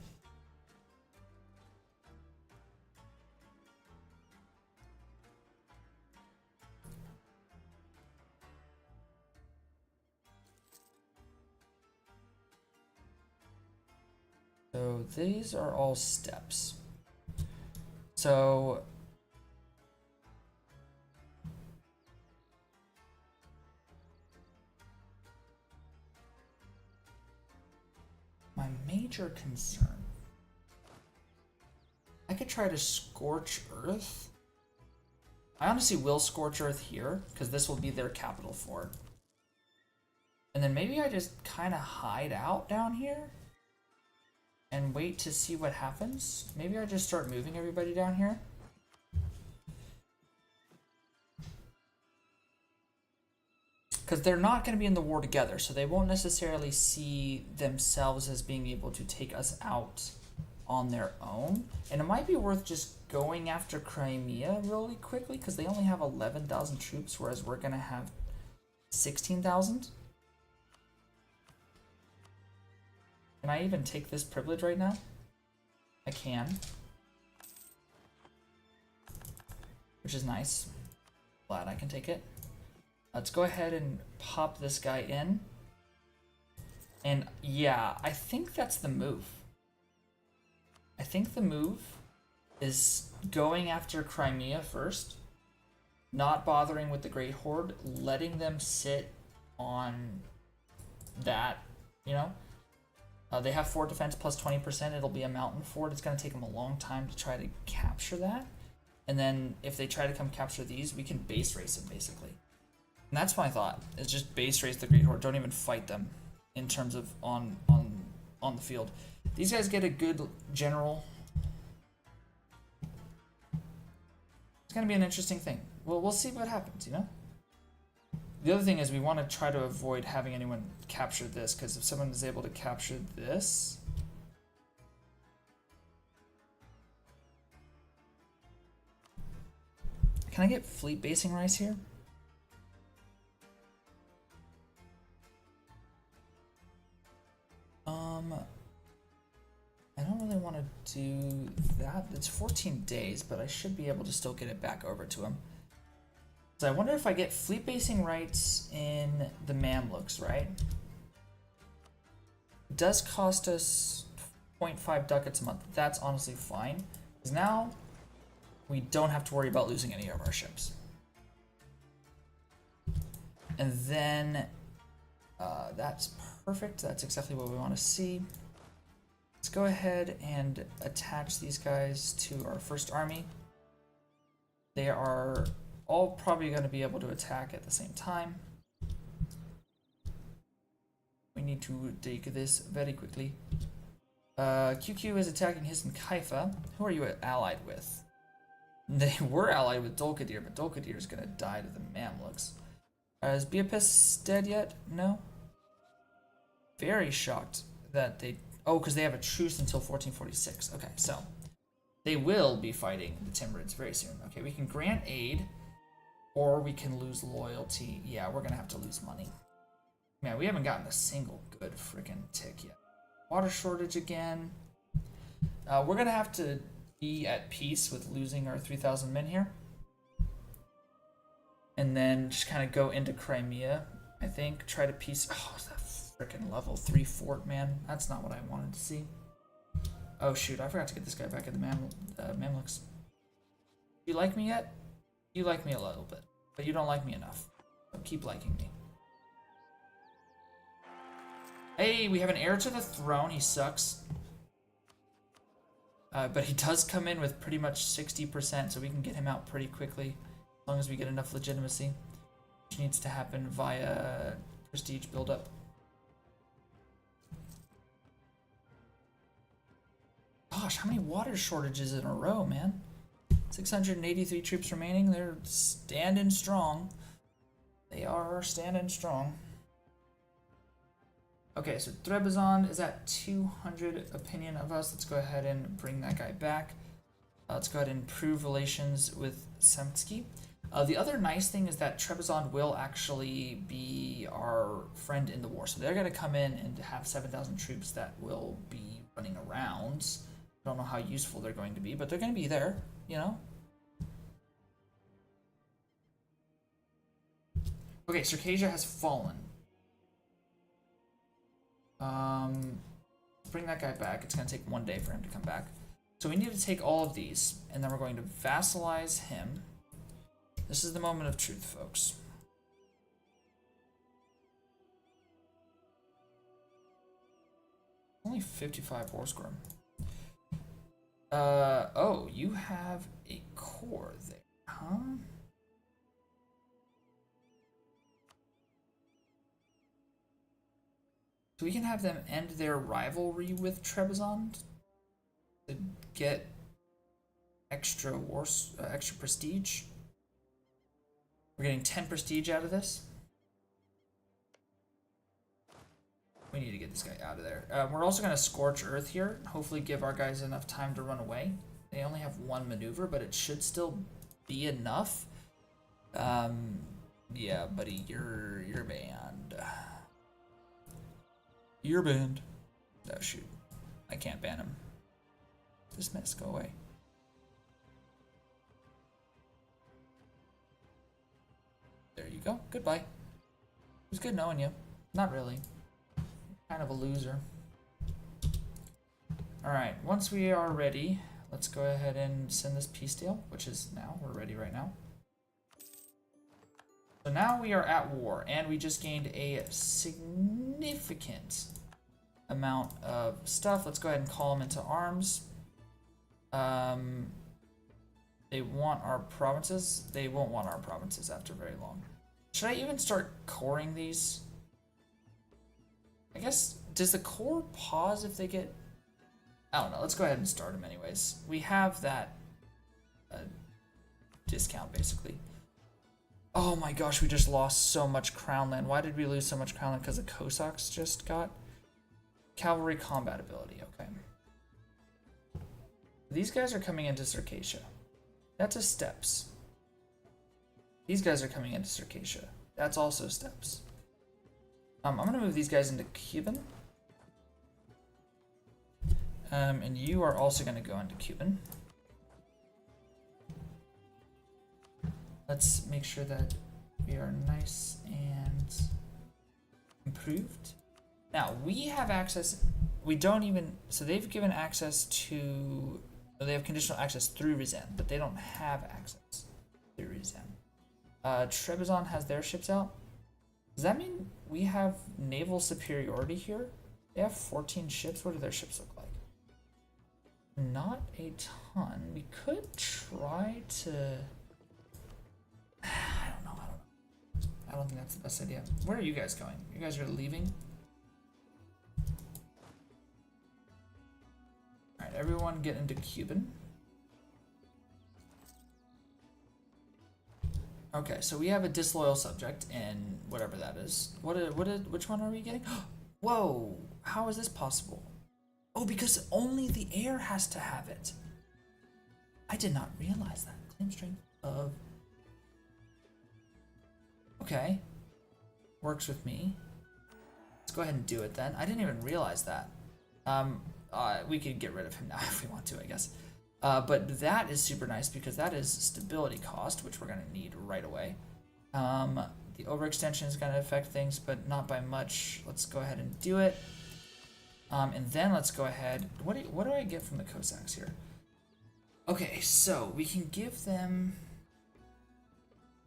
So these are all steps. So my major concern, I could try to Scorch Earth. I honestly will Scorch Earth here, because this will be their capital fort. And then maybe I just kind of hide out down here and wait to see what happens. Maybe I just start moving everybody down here. Because they're not going to be in the war together, so they won't necessarily see themselves as being able to take us out on their own. And it might be worth just going after Crimea really quickly, because they only have 11,000 troops, whereas we're going to have 16,000. Can I even take this privilege right now? I can. Which is nice. Glad I can take it. Let's go ahead and pop this guy in. And yeah, I think that's the move. I think the move is going after Crimea first, not bothering with the Great Horde, letting them sit on that, you know? They have fort defense plus 20%. It'll be a mountain fort. It's going to take them a long time to try to capture that. And then if they try to come capture these, we can base race them, basically. And that's my thought, is just base race the Great Horde. Don't even fight them in terms of on the field. These guys get a good general. It's gonna be an interesting thing. Well, we'll see what happens, you know? The other thing is we want to try to avoid having anyone capture this, because if someone is able to capture this... Can I get fleet basing rice here? I don't really want to do that. It's 14 days, but I should be able to still get it back over to him. So I wonder if I get fleet basing rights in the Mamluks, right? It does cost us 0.5 ducats a month. That's honestly fine. Because now we don't have to worry about losing any of our ships. And then that's perfect. That's exactly what we want to see. Let's go ahead and attach these guys to our first army. They are all probably going to be able to attack at the same time. We need to take this very quickly. QQ is attacking his in Kaifa. Who are you allied with? They were allied with Dulkadir, but Dulkadir is going to die to the Mamluks. Is Beapis dead yet? No? Very shocked that they... Oh, because they have a truce until 1446. Okay, so they will be fighting the Timurids very soon. Okay, we can grant aid, or we can lose loyalty. Yeah, we're going to have to lose money. Man, we haven't gotten a single good freaking tick yet. Water shortage again. We're going to have to be at peace with losing our 3,000 men here. And then just kind of go into Crimea, I think. Try to peace... Oh, that freaking level 3 fort, man. That's not what I wanted to see. Oh, shoot. I forgot to get this guy back in the Mamluks. You like me yet? You like me a little bit. But you don't like me enough. So keep liking me. Hey, we have an heir to the throne. He sucks. But he does come in with pretty much 60%, so we can get him out pretty quickly. As long as we get enough legitimacy. Which needs to happen via prestige buildup. Gosh, how many water shortages in a row, man? 683 troops remaining. They're standing strong. They are standing strong. Okay, so Trebizond is at 200 opinion of us. Let's go ahead and bring that guy back. Let's go ahead and improve relations with Semtsky. The other nice thing is that Trebizond will actually be our friend in the war. So they're going to come in and have 7,000 troops that will be running around. I don't know how useful they're going to be, but they're going to be there, you know? Okay, Circassia has fallen. Bring that guy back. It's going to take 1 day for him to come back. So we need to take all of these, and then we're going to vassalize him. This is the moment of truth, folks. Only 55 war score. Oh, you have a core there, huh? So we can have them end their rivalry with Trebizond to get extra extra prestige. We're getting 10 prestige out of this. We need to get this guy out of there. We're also going to Scorch Earth here. Hopefully give our guys enough time to run away. They only have 1 maneuver, but it should still be enough. Yeah, buddy, you're banned. You're banned. Oh, shoot. I can't ban him. Dismiss, go away. There you go. Goodbye. It was good knowing you. Not really. Kind of a loser. Alright, once we are ready, let's go ahead and send this peace deal, which is now. We're ready right now. So now we are at war, and we just gained a significant amount of stuff. Let's go ahead and call them into arms. They want our provinces. They won't want our provinces after very long. Should I even start coring these? I guess, does the core pause if they get I don't know. Let's go ahead and start him anyways. We have that discount basically. Oh my gosh, we just lost so much crown land. Why did we lose so much crown land? Because the Cossacks just got cavalry combat ability. Okay. These guys are coming into Circassia. That's a steppes. These guys are coming into Circassia. That's also steppes. I'm gonna move these guys into Cuban. And you are also gonna go into Cuban. Let's make sure that we are nice and improved. Now we have access. We don't even. So they've given access to. They have conditional access through Rizan, but they don't have access through Rizan. Trebizond has their ships out. Does that mean we have naval superiority here? They have 14 ships. What do their ships look like? Not a ton. We could try to. I don't know. I don't think that's the best idea. Where are you guys going? You guys are leaving? Alright, everyone get into Cuban. Okay, so we have a disloyal subject in whatever that is. Which one are we getting? Whoa! How is this possible? Oh, because only the heir has to have it. I did not realize that. Claim strength of... Okay. Works with me. Let's go ahead and do it then. I didn't even realize that. We could get rid of him now if we want to, I guess. But that is super nice because that is stability cost, which we're going to need right away. The overextension is going to affect things, but not by much. Let's go ahead and do it. And then let's go ahead. What do I get from the Cossacks here? Okay, so we can give them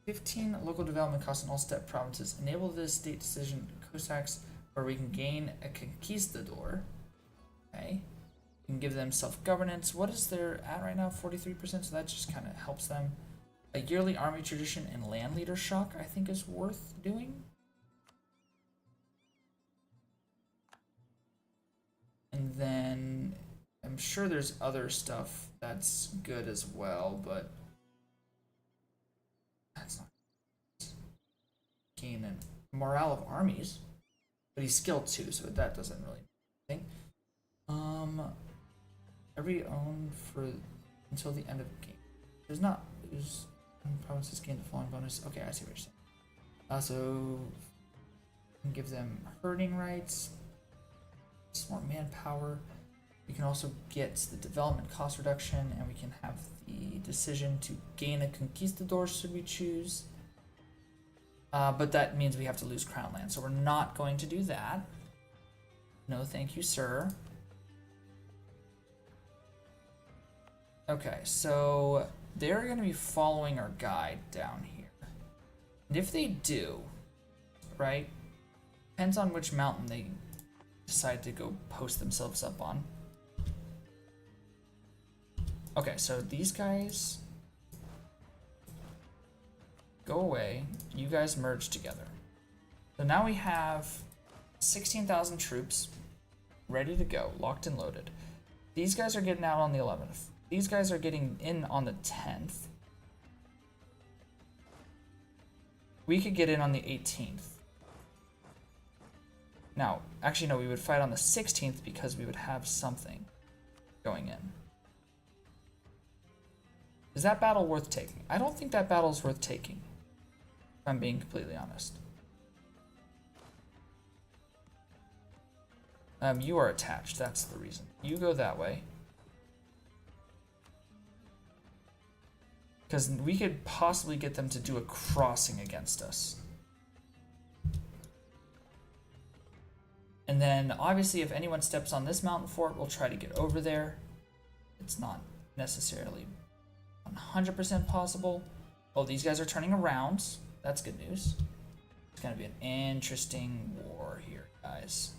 15 local development costs in all steppe provinces. Enable this state decision Cossacks, where we can gain a conquistador. Okay. We can give them self-governance. What is their at right now? 43%, so that just kind of helps them. A yearly army tradition and land leader shock, I think, is worth doing. And then I'm sure there's other stuff that's good as well, but that's not gain and morale of armies. But he's skilled too, so that doesn't really think. Every own for until the end of the game. Does not lose provinces gain the following bonus. Okay, I see what you're saying. So we can give them herding rights, some more manpower. We can also get the development cost reduction, and we can have the decision to gain a conquistador should we choose. But that means we have to lose crown land, so we're not going to do that. No, thank you, sir. Okay, so they're going to be following our guide down here. And if they do, right, depends on which mountain they decide to go post themselves up on. Okay, so these guys go away. You guys merge together. So now we have 16,000 troops ready to go, locked and loaded. These guys are getting out on the 11th. These guys are getting in on the 10th. We could get in on the 18th. Now, actually no, we would fight on the 16th because we would have something going in. Is that battle worth taking? I don't think that battle is worth taking, if I'm being completely honest. You are attached, that's the reason. You go that way. Because we could possibly get them to do a crossing against us. And then, obviously, if anyone steps on this mountain fort, we'll try to get over there. It's not necessarily 100% possible. Oh, these guys are turning around. That's good news. It's going to be an interesting war here, guys.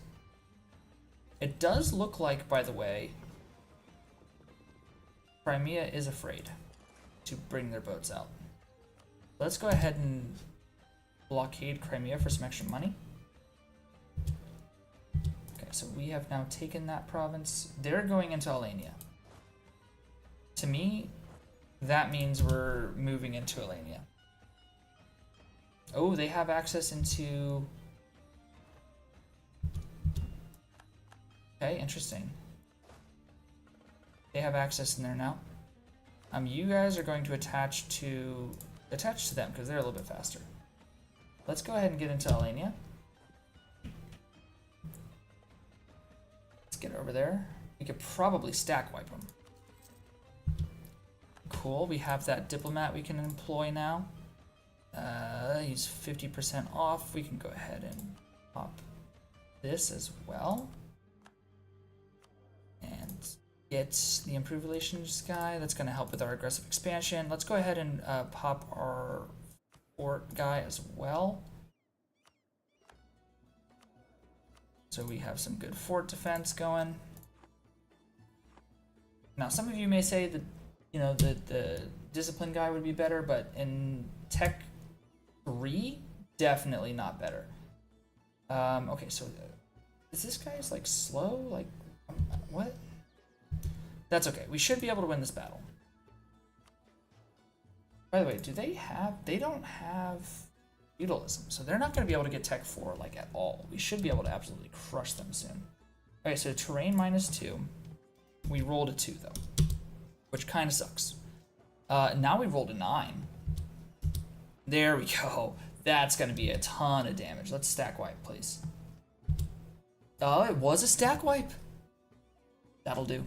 It does look like, by the way, Crimea is afraid to bring their boats out. Let's go ahead and blockade Crimea for some extra money. Okay, so we have now taken that province. They're going into Alania. To me, that means we're moving into Alania. Oh, they have access into... Okay, interesting. They have access in there now. You guys are going to attach to them because they're a little bit faster. Let's go ahead and get into Alania. Let's get over there. We could probably stack wipe them. Cool, we have that diplomat we can employ now. He's 50% off. We can go ahead and pop this as well. And get the improved relations guy. That's going to help with our aggressive expansion. Let's go ahead and pop our fort guy as well. So we have some good fort defense going. Now, some of you may say that, you know, the discipline guy would be better, but in Tech 3, definitely not better. Okay, so is this guy's like slow? Like, what? That's okay. We should be able to win this battle. By the way, they don't have feudalism, so they're not going to be able to get Tech 4 like at all. We should be able to absolutely crush them soon. Okay, so terrain -2. We rolled a 2 though, which kind of sucks. Now we rolled a 9. There we go. That's going to be a ton of damage. Let's stack wipe, please. Oh, it was a stack wipe. That'll do.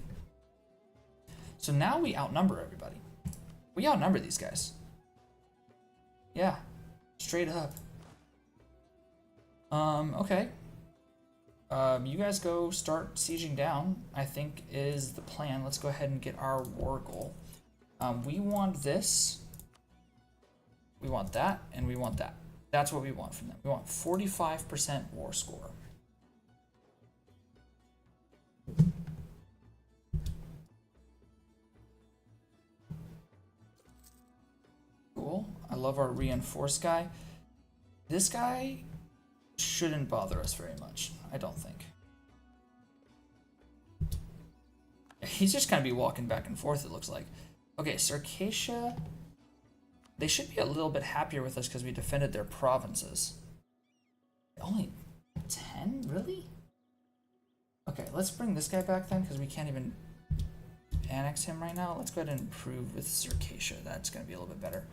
So now we outnumber everybody. We outnumber these guys. Yeah, straight up. Okay. You guys go start sieging down, I think is the plan. Let's go ahead and get our war goal. We want this. We want that, and we want that. That's what we want from them. We want 45% war score. Cool. I love our reinforced guy. This guy shouldn't bother us very much, I don't think. He's just gonna be walking back and forth, it looks like. Okay, Circassia. They should be a little bit happier with us because we defended their provinces. Only 10? Really? Okay, let's bring this guy back then because we can't even annex him right now. Let's go ahead and improve with Circassia. That's going to be a little bit better.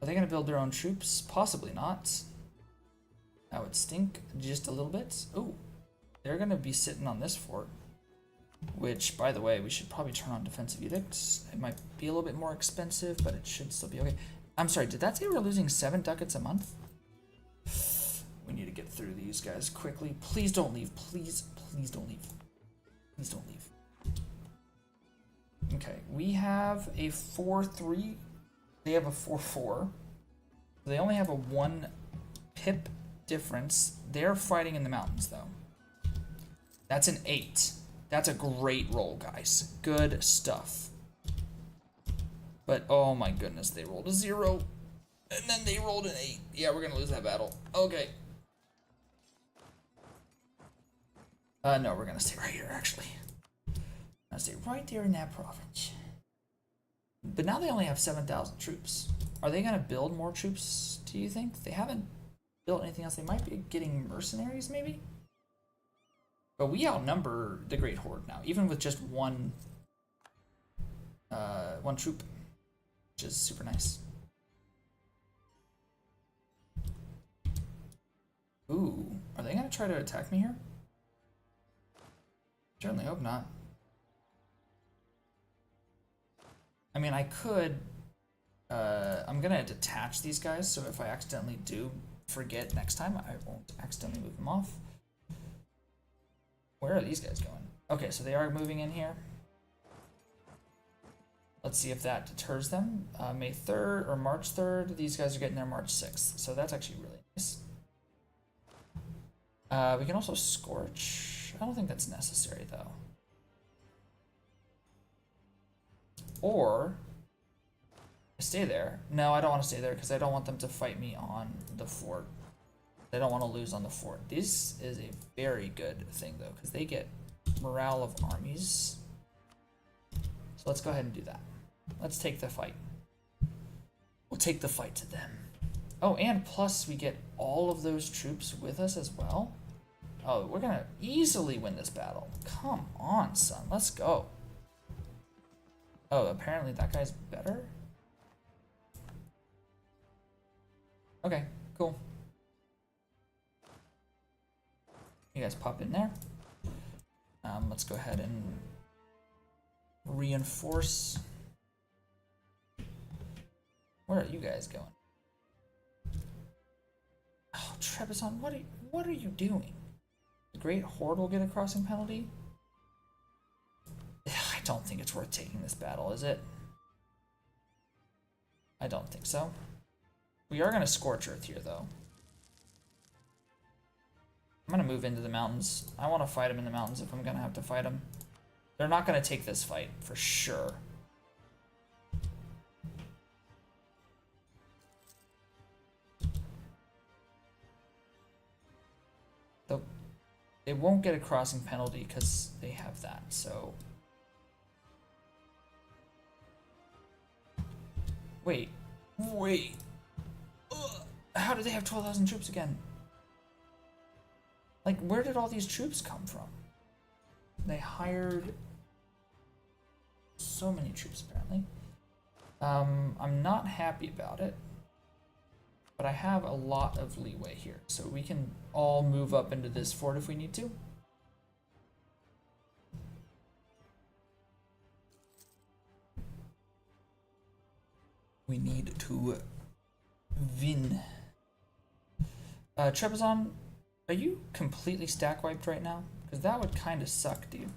Are they going to build their own troops? Possibly not. That would stink just a little bit. Oh, they're going to be sitting on this fort. Which, by the way, we should probably turn on defensive edicts. It might be a little bit more expensive, but it should still be okay. I'm sorry, did that say we're losing 7 ducats a month? We need to get through these guys quickly. Please don't leave. Please don't leave. Please don't leave. Okay, we have a 4-3. They have a 4-4. They only have a 1 pip difference. They're fighting in the mountains, though. That's an 8. That's a great roll, guys. Good stuff. But, oh my goodness, they rolled a 0. And then they rolled an 8. Yeah, we're going to lose that battle. Okay. No, we're going to stay right here, actually. I'll stay right there in that province. But now they only have 7,000 troops. Are they going to build more troops, do you think? They haven't built anything else. They might be getting mercenaries, maybe? But we outnumber the Great Horde now, even with just one troop, which is super nice. Ooh, are they gonna try to attack me here? Certainly hope not. I mean, I could. I'm gonna detach these guys, so if I accidentally do forget next time, I won't accidentally move them off. Where are these guys going? Okay, so they are moving in here. Let's see if that deters them. May 3rd or March 3rd, these guys are getting there March 6th. So that's actually really nice. We can also Scorch. I don't think that's necessary, though. Or stay there. No, I don't want to stay there because I don't want them to fight me on the fort They don't want to lose on the fort. This is a very good thing, though, because they get morale of armies. So let's go ahead and do that. Let's take the fight. We'll take the fight to them. Oh, and plus we get all of those troops with us as well. Oh, we're going to easily win this battle. Come on, son. Let's go. Oh, apparently that guy's better? Okay, cool. You guys pop in there. Let's go ahead and reinforce. Where are you guys going? Oh, Trebizond, what are you doing? The Great Horde will get a crossing penalty? I don't think it's worth taking this battle, is it? I don't think so. We are going to Scorch Earth here, though. I'm going to move into the mountains. I want to fight them in the mountains if I'm going to have to fight them. They're not going to take this fight, for sure. Though it won't get a crossing penalty because they have that, so... Wait. Ugh. How did they have 12,000 troops again? Like, where did all these troops come from? They hired so many troops, apparently. I'm not happy about it, but I have a lot of leeway here, so we can all move up into this fort if we need to. We need to win. Trebizond, are you completely stack wiped right now? Because that would kind of suck, dude.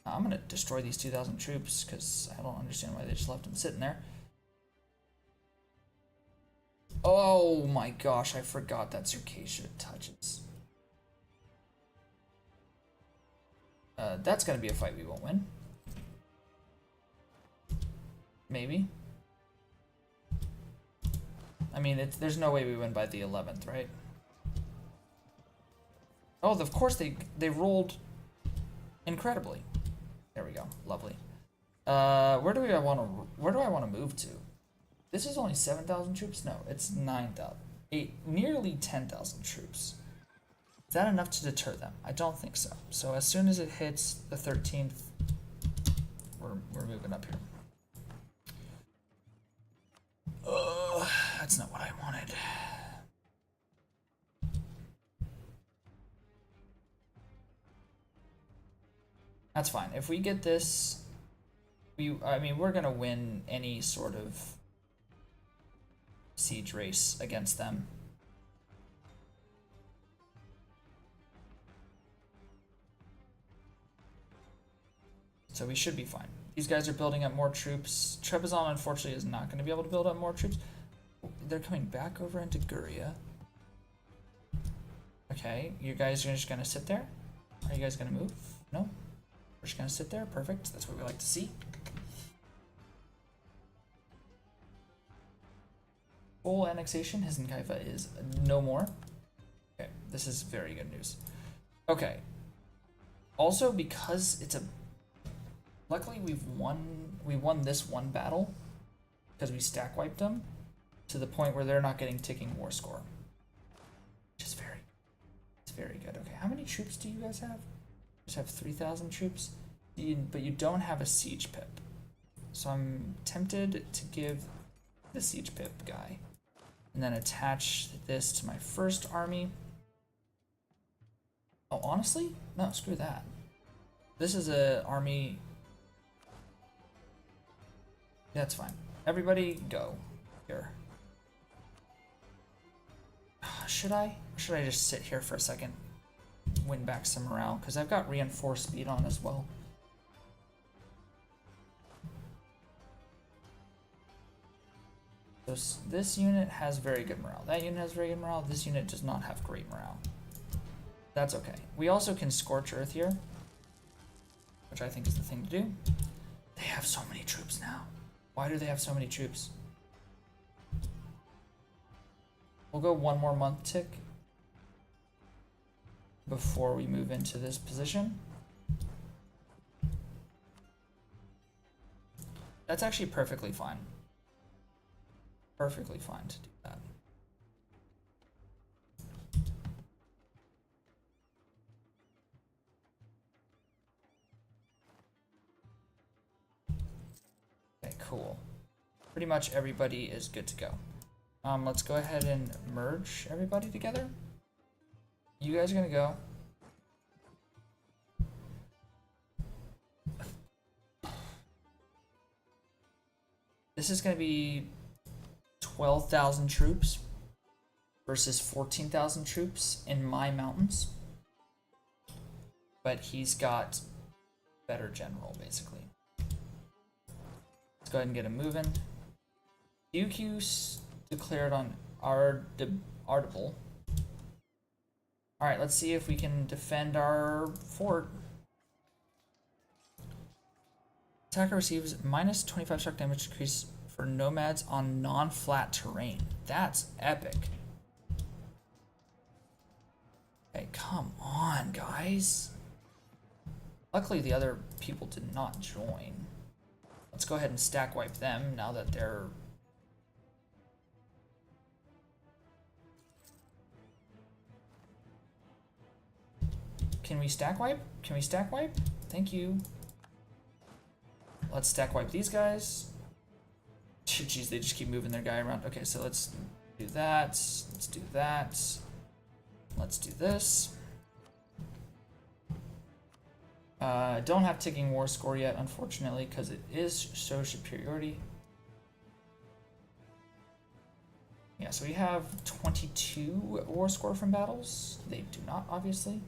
I'm going to destroy these 2,000 troops because I don't understand why they just left them sitting there. Oh my gosh, I forgot that Circassia touches. That's going to be a fight we won't win. Maybe. I mean, there's no way we win by the 11th, right? Oh, of course they rolled incredibly. There we go. Lovely. Where do I want to move to? This is only 7,000 troops? No, it's 9,000. Nearly 10,000 troops. Is that enough to deter them? I don't think so. So as soon as it hits the 13th, we're moving up here. That's not what I wanted. That's fine. If we get this, I mean, we're gonna win any sort of siege race against them. So we should be fine. These guys are building up more troops. Trebizond, unfortunately, is not going to be able to build up more troops. They're coming back over into Guria. Okay, you guys are just going to sit there? Are you guys going to move? No? We're just going to sit there? Perfect. That's what we like to see. Full annexation. Hizinkaifa is no more. Okay, this is very good news. Okay. Also, because it's a... Luckily, we won this one battle because we stack wiped them to the point where they're not getting ticking war score, which is very good. Okay, how many troops do you guys have? You just have 3,000 troops, but you don't have a siege pip. So I'm tempted to give the siege pip guy, and then attach this to my first army. Oh, honestly, no, screw that. This is an army. That's fine. Everybody go. Here. Should I? Or should I just sit here for a second? Win back some morale? Because I've got reinforced speed on as well. So this unit has very good morale. That unit has very good morale. This unit does not have great morale. That's okay. We also can Scorch Earth here, which I think is the thing to do. They have so many troops now. Why do they have so many troops? We'll go one more month tick. before we move into this position. That's actually perfectly fine. Perfectly fine to do that. Okay, cool. Pretty much everybody is good to go. Let's go ahead and merge everybody together. You guys are gonna go. This is gonna be 12,000 troops versus 14,000 troops in my mountains. But he's got better general, basically. Let's go ahead and get him moving. UQ declared on Ardible. Alright, let's see if we can defend our fort. Attacker receives minus 25 shock damage decrease for nomads on non-flat terrain. That's epic. Hey, come on, guys. Luckily, the other people did not join. Let's go ahead and stack wipe them now that they're... Can we stack wipe? Can we stack wipe? Thank you. Let's stack wipe these guys. Jeez, they just keep moving their guy around. Okay, so let's do that. Let's do that. Let's do this. Don't have ticking war score yet, unfortunately, because it is show superiority. Yeah, so we have 22 war score from battles. They do not, obviously.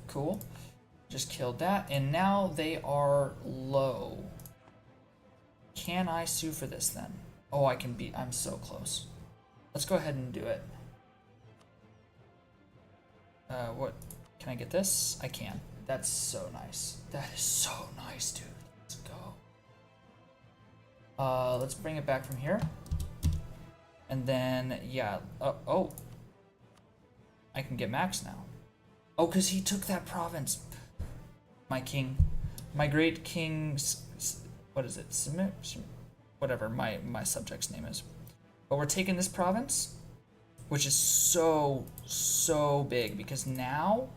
Cool. Just killed that, and now they are low. Can I sue for this then? Oh, I can beat. I'm so close. Let's go ahead and do it. What? Can I get this? I can. That's so nice. That is so nice, dude. Let's go. Let's bring it back from here. And then, yeah. Oh. I can get max now. Oh, because he took that province. My king. My great king. What is it? Whatever my subject's name is. But we're taking this province, which is so big, because now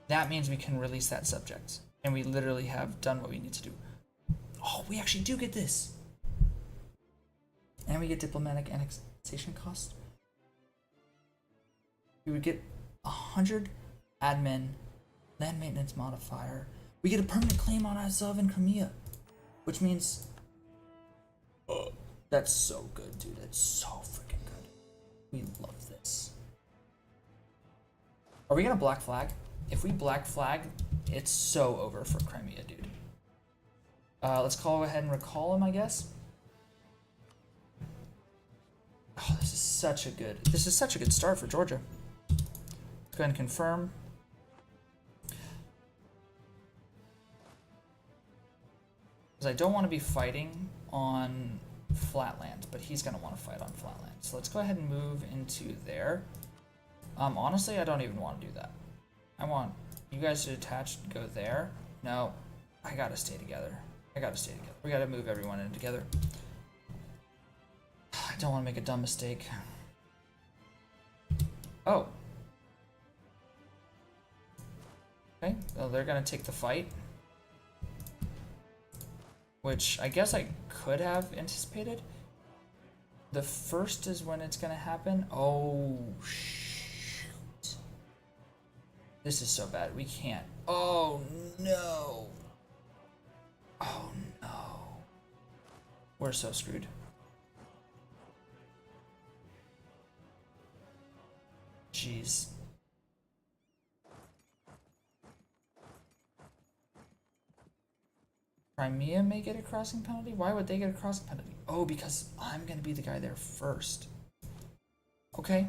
that means we can release that subject. And we literally have done what we need to do. Oh, we actually do get this. And we get diplomatic annexation cost. We would get 100 admin, land maintenance modifier. We get a permanent claim on Azov and Crimea, which means that's so good, dude. That's so freaking good. We love this. Are we gonna black flag? If we black flag, it's so over for Crimea, dude. Let's go ahead and recall him, I guess. Oh, this is such a good start for Georgia. Let's go ahead and confirm. I don't want to be fighting on flatland, but he's going to want to fight on flatland. So let's go ahead and move into there. Honestly, I don't even want to do that. I want you guys to detach and go there. No, I got to stay together. We got to move everyone in together. I don't want to make a dumb mistake. Oh. Okay, well, they're going to take the fight. Which I guess I could have anticipated. The first is when it's gonna happen. Oh, shoot. This is so bad. We can't. Oh, no. Oh, no. We're so screwed. Jeez. Crimea may get a crossing penalty? Why would they get a crossing penalty? Oh, because I'm going to be the guy there first. Okay.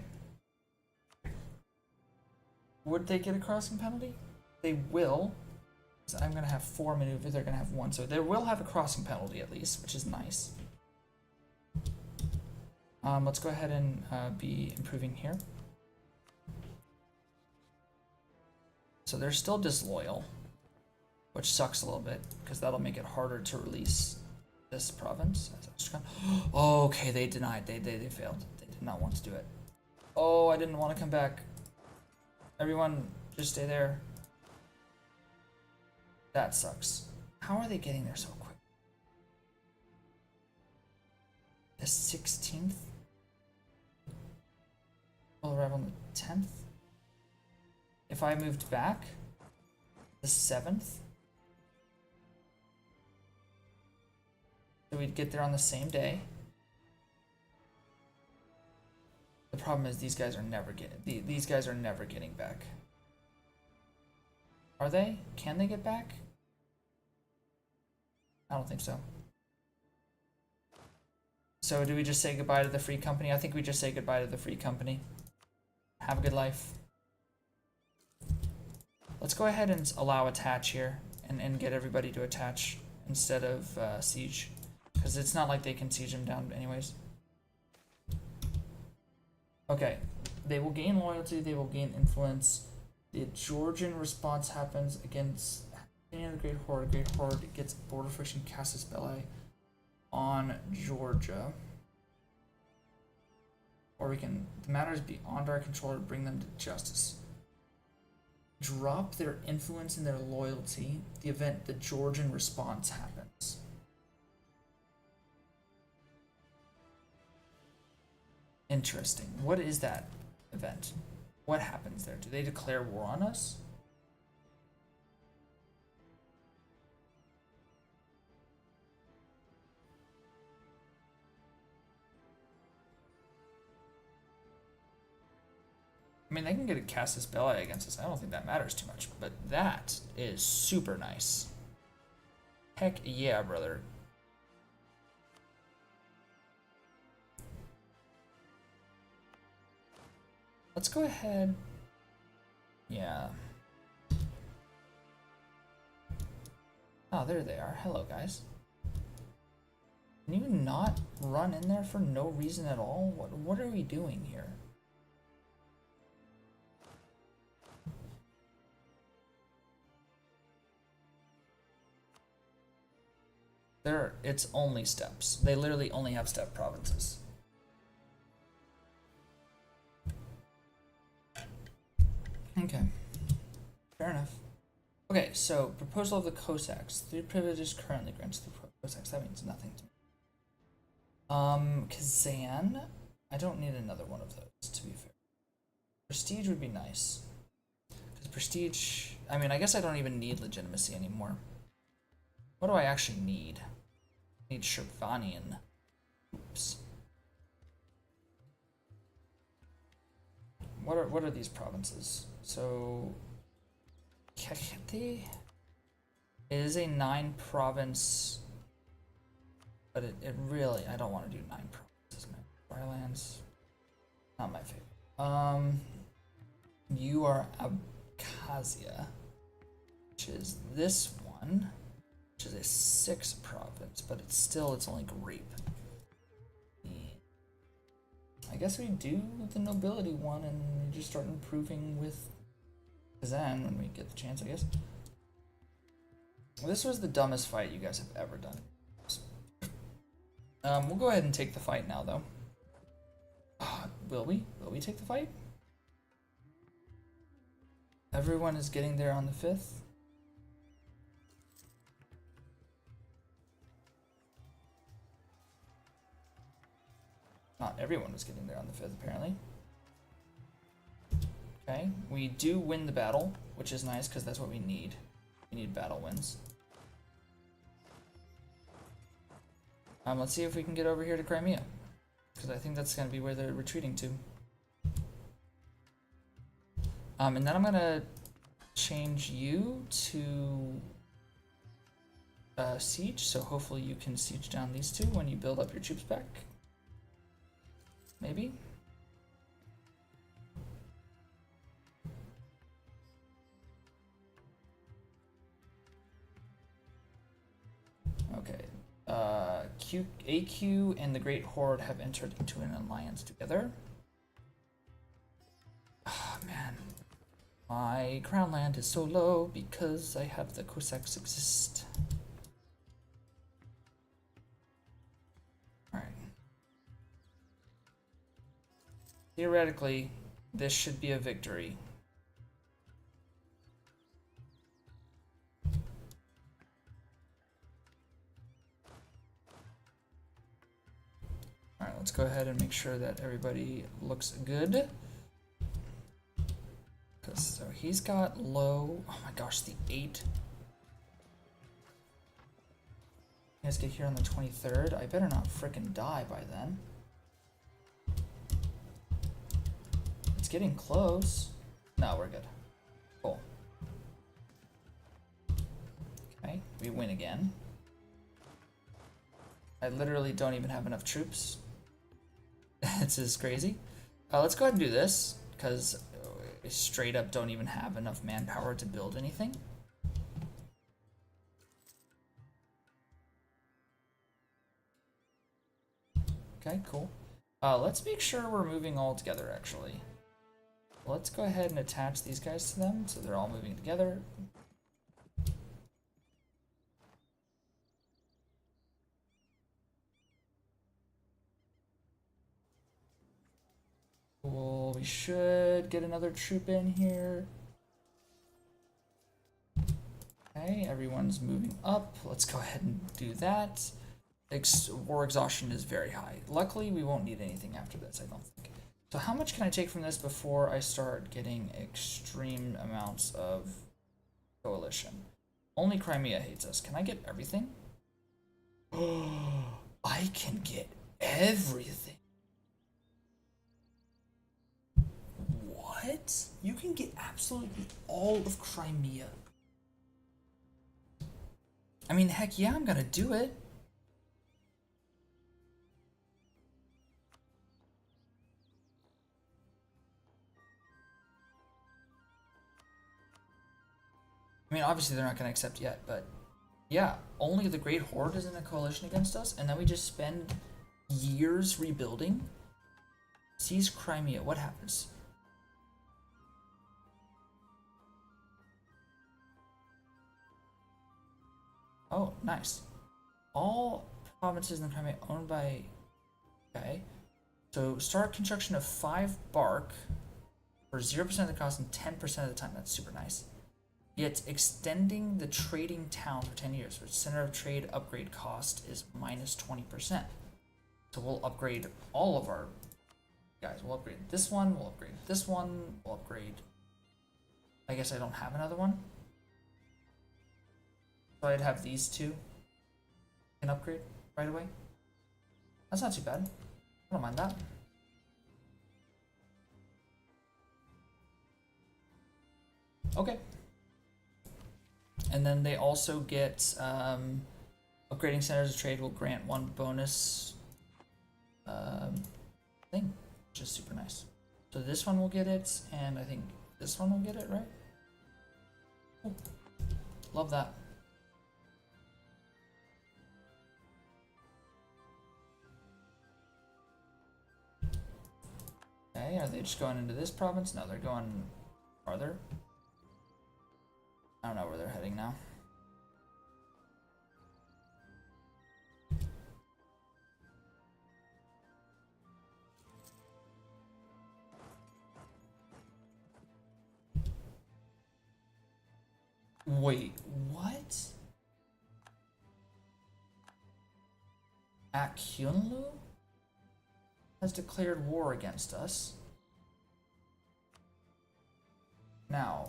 Would they get a crossing penalty? They will. So I'm going to have 4 maneuvers. They're going to have 1. So they will have a crossing penalty at least, which is nice. Let's go ahead and be improving here. So they're still disloyal, which sucks a little bit because that'll make it harder to release this province. Oh, okay, they denied. They failed. They did not want to do it. Oh, I didn't want to come back. Everyone, just stay there. That sucks. How are they getting there so quick? The 16th? We'll arrive on the 10th. If I moved back, the 7th. So we'd get there on the same day. The problem is these guys are never getting back. Are they? Can they get back? I don't think so. So do we just say goodbye to the free company? I think we just say goodbye to the free company. Have a good life. Let's go ahead and allow attach here and get everybody to attach instead of siege. Because it's not like they can siege them down anyways. Okay, they will gain loyalty, they will gain influence. The Georgian response happens against the Great Horde. Great Horde gets border friction Casus Belli on Georgia. Or we can, the matter is beyond our control to bring them to justice. Drop their influence and their loyalty the event the Georgian response happens. Interesting. What is that event? What happens there? Do they declare war on us? I mean, they can get a Casus Belli against us. I don't think that matters too much, but that is super nice. Heck yeah, brother. Let's go ahead. Yeah. Oh, there they are. Hello, guys. Can you not run in there for no reason at all? What are we doing here? It's only steps. They literally only have step provinces. Okay, fair enough. Okay, so proposal of the Cossacks. 3 privileges currently granted to the Cossacks. That means nothing to me. Kazan. I don't need another one of those, to be fair. Prestige would be nice. Because prestige, I mean, I guess I don't even need legitimacy anymore. What do I actually need? I need Shirvanian. Oops. What are these provinces? So Kakheti is a 9 province, but it really, I don't want to do 9 provinces, man. Firelands, not my favorite. You are Abkhazia, which is this one, which is a 6 province, but it's only grape. I guess we do the nobility one and we just start improving with Kazan when we get the chance, I guess. Well, this was the dumbest fight you guys have ever done. We'll go ahead and take the fight now, though. Will we? Will we take the fight? Everyone is getting there on the 5th. Not everyone was getting there on the 5th, apparently. Okay, we do win the battle, which is nice because that's what we need. We need battle wins. Let's see if we can get over here to Crimea, because I think that's going to be where they're retreating to. And then I'm going to change you to siege, so hopefully you can siege down these two when you build up your troops back. Maybe? Okay. AQ and the Great Horde have entered into an alliance together. Oh, man. My crown land is so low because I have the Cossacks exist. Alright. Theoretically, this should be a victory. Alright, let's go ahead and make sure that everybody looks good. So he's got low. Oh my gosh, the 8. You guys get here on the 23rd. I better not frickin' die by then. It's getting close. No, we're good. Cool. Okay, we win again. I literally don't even have enough troops. It's just crazy. Let's go ahead and do this, because I straight up don't even have enough manpower to build anything. Okay, cool. Let's make sure we're moving all together, actually. Let's go ahead and attach these guys to them, so they're all moving together. Cool, we should get another troop in here. Okay, everyone's moving up. Let's go ahead and do that. War exhaustion is very high. Luckily, we won't need anything after this, I don't think. So how much can I take from this before I start getting extreme amounts of coalition? Only Crimea hates us. Can I get everything? Oh, I can get everything. What? You can get absolutely all of Crimea. I mean, heck yeah, I'm gonna do it. I mean, obviously they're not gonna accept yet, but yeah, only the Great Horde is in a coalition against us, and then we just spend years rebuilding. Seize Crimea, what happens? Oh, nice. All provinces in the Crimea owned by... Okay. So start construction of 5 bark for 0% of the cost and 10% of the time. That's super nice. Yet extending the trading town for 10 years, which center of trade upgrade cost is minus 20%. So we'll upgrade all of our guys. We'll upgrade this one, we'll upgrade this one, we'll upgrade... I guess I don't have another one. So I'd have these two can upgrade right away. That's not too bad. I don't mind that. Okay. And then they also get upgrading centers of trade will grant 1 bonus thing, which is super nice. So this one will get it, and I think this one will get it, right? Cool. Love that. Okay, are they just going into this province? No, they're going farther. I don't know where they're heading now. Wait, what? Akyunlu has declared war against us. Now,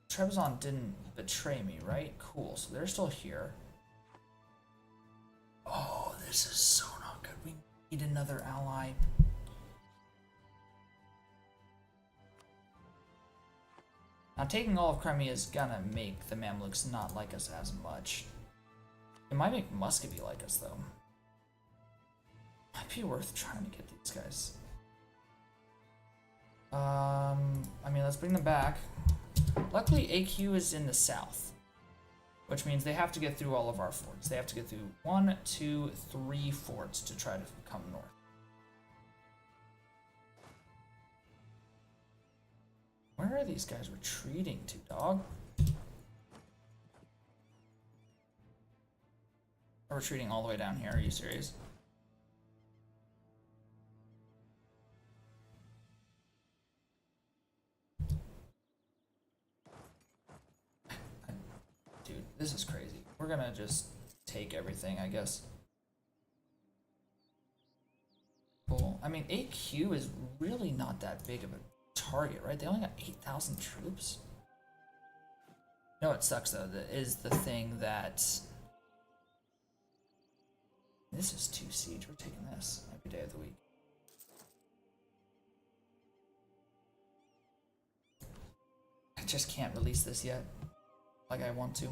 Trebizond didn't betray me, right? Cool, so they're still here. Oh, this is so not good. We need another ally. Now, taking all of Crimea is gonna make the Mamluks not like us as much. It might make Muscovy like us, though. Might be worth trying to get these guys. I mean, let's bring them back. Luckily, AQ is in the south, which means they have to get through all of our forts. They have to get through 1, 2, 3 forts to try to come north. Where are these guys retreating to, dog? They're retreating all the way down here. Are you serious? Dude, this is crazy. We're gonna just take everything, I guess. Cool. I mean, AQ is really not that big of a target, right? They only got 8,000 troops. You know what sucks though? That is the thing that this is 2 siege. We're taking this every day of the week. I just can't release this yet, like I want to.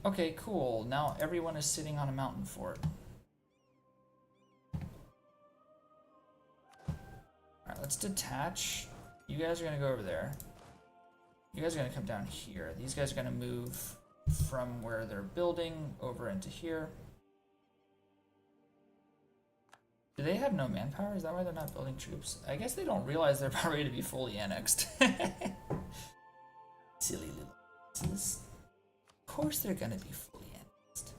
Okay, cool. Now everyone is sitting on a mountain fort. Alright, let's detach. You guys are gonna go over there. You guys are gonna come down here. These guys are gonna move from where they're building over into here. Do they have no manpower? Is that why they're not building troops? I guess they don't realize they're about ready to be fully annexed. Silly little business. Of course they're gonna be fully annexed.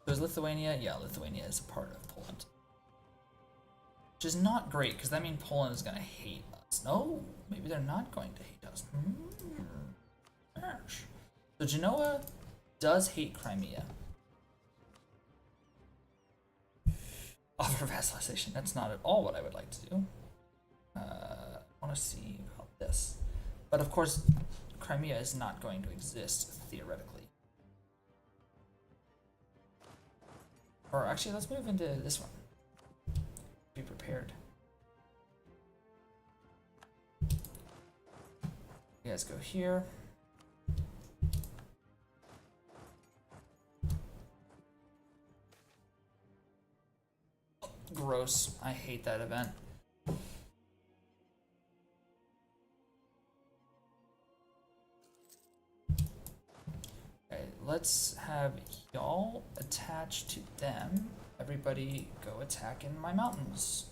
So is Lithuania? Yeah, Lithuania is a part of Poland. Which is not great, because that means Poland is gonna hate us. No, maybe they're not going to hate us. Gosh. So Genoa does hate Crimea. Offer vassalization. That's not at all what I would like to do. I want to see about this. But of course, Crimea is not going to exist, theoretically. Or actually, let's move into this one. Be prepared. You guys go here. Gross. I hate that event. Okay, let's have y'all attach to them. Everybody go attack in my mountains.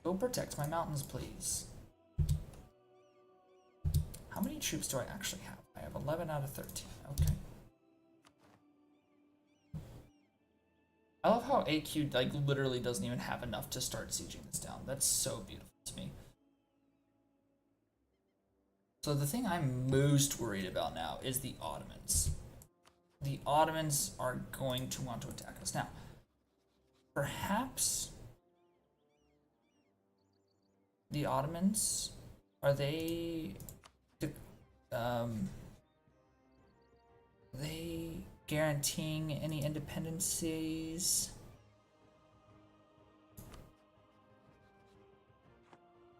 Go protect my mountains, please. How many troops do I actually have? I have 11 out of 13. Okay. I love how AQ like literally doesn't even have enough to start sieging this down. That's so beautiful to me. So the thing I'm most worried about now is the Ottomans. The Ottomans are going to want to attack us. Now, perhaps the Ottomans, are they guaranteeing any independencies?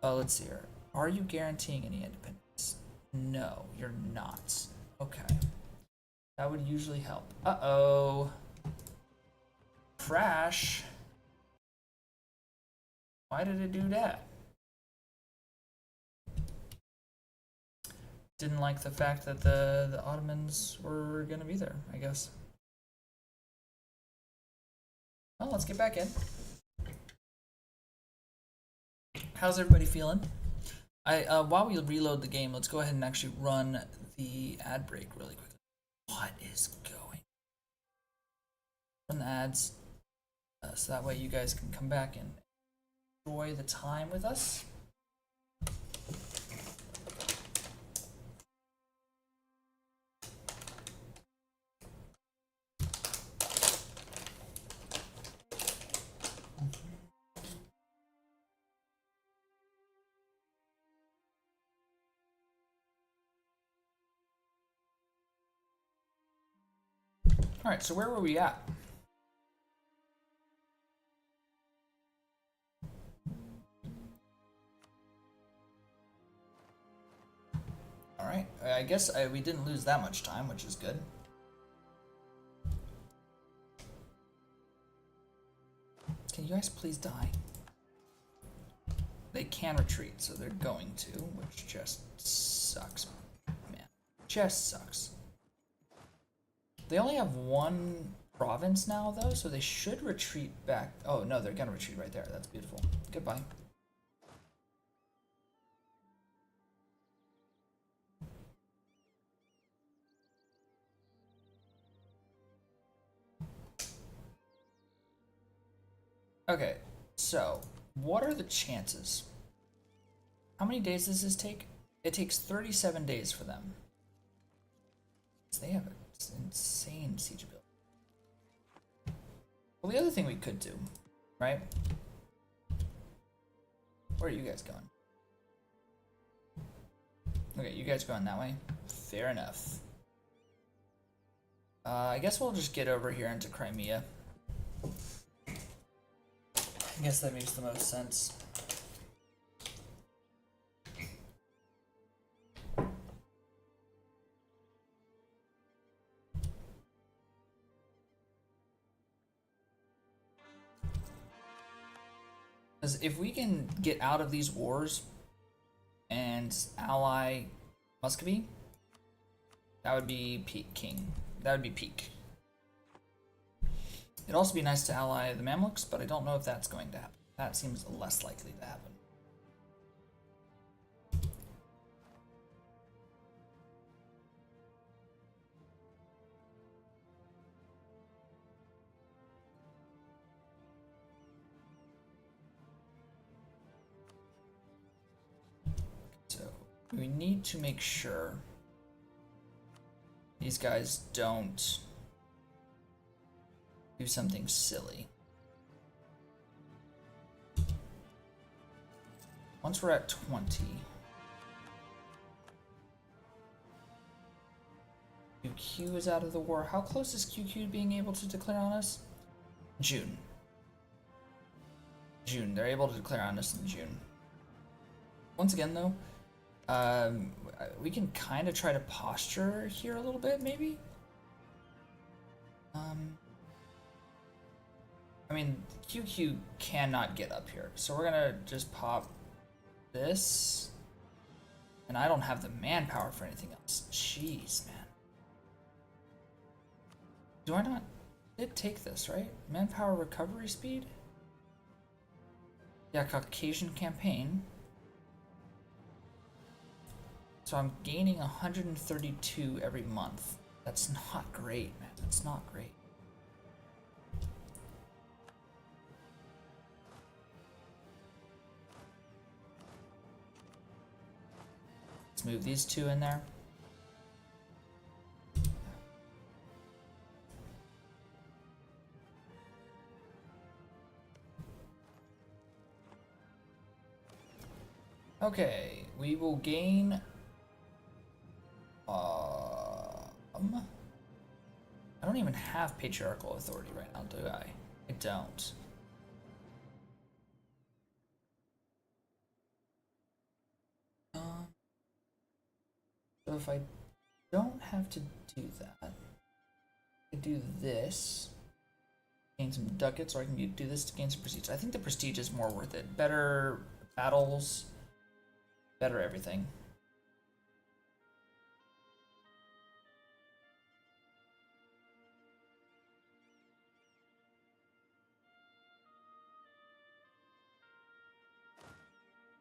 Oh, let's see here. Are you guaranteeing any independence? No, you're not. Okay. That would usually help. Uh-oh. Crash. Why did it do that? Didn't like the fact that the Ottomans were gonna be there, I guess. Well, let's get back in. How's everybody feeling? While we reload the game, let's go ahead and actually run the ad break really quickly. What is going? Run the ads, so that way you guys can come back and enjoy the time with us. All right, so where were we at? All right, I guess we didn't lose that much time, which is good. Can you guys please die? They can retreat, so they're going to, which just sucks, man. Just sucks. They only have one province now, though, so they should retreat back. Oh, no, they're gonna retreat right there. That's beautiful. Goodbye. Okay, so what are the chances? How many days does this take? It takes 37 days for them. They have an insane siege ability. Well, the other thing we could do, right? Where are you guys going? Okay, you guys going that way? Fair enough. I guess we'll just get over here into Crimea. I guess that makes the most sense. Because if we can get out of these wars and ally Muscovy, that would be peak king. That would be peak. It'd also be nice to ally the Mamluks, but I don't know if that's going to happen. That seems less likely to happen. So we need to make sure these guys don't do something silly. Once we're at 20, QQ is out of the war. How close is QQ to being able to declare on us? June. June. They're able to declare on us in June. Once again, though, we can kind of try to posture here a little bit, maybe. I mean, QQ cannot get up here, so we're gonna just pop this. And I don't have the manpower for anything else. Jeez, man. Do I not? Did take this, right? Manpower recovery speed? Yeah, Caucasian campaign. So I'm gaining 132 every month. That's not great, man. That's not great. Let's move these two in there. Okay, we will gain I don't even have patriarchal authority right now, do I? I don't. So if I don't have to do that, I can do this, gain some ducats, or I can do this to gain some prestige. I think the prestige is more worth it. Better battles, better everything.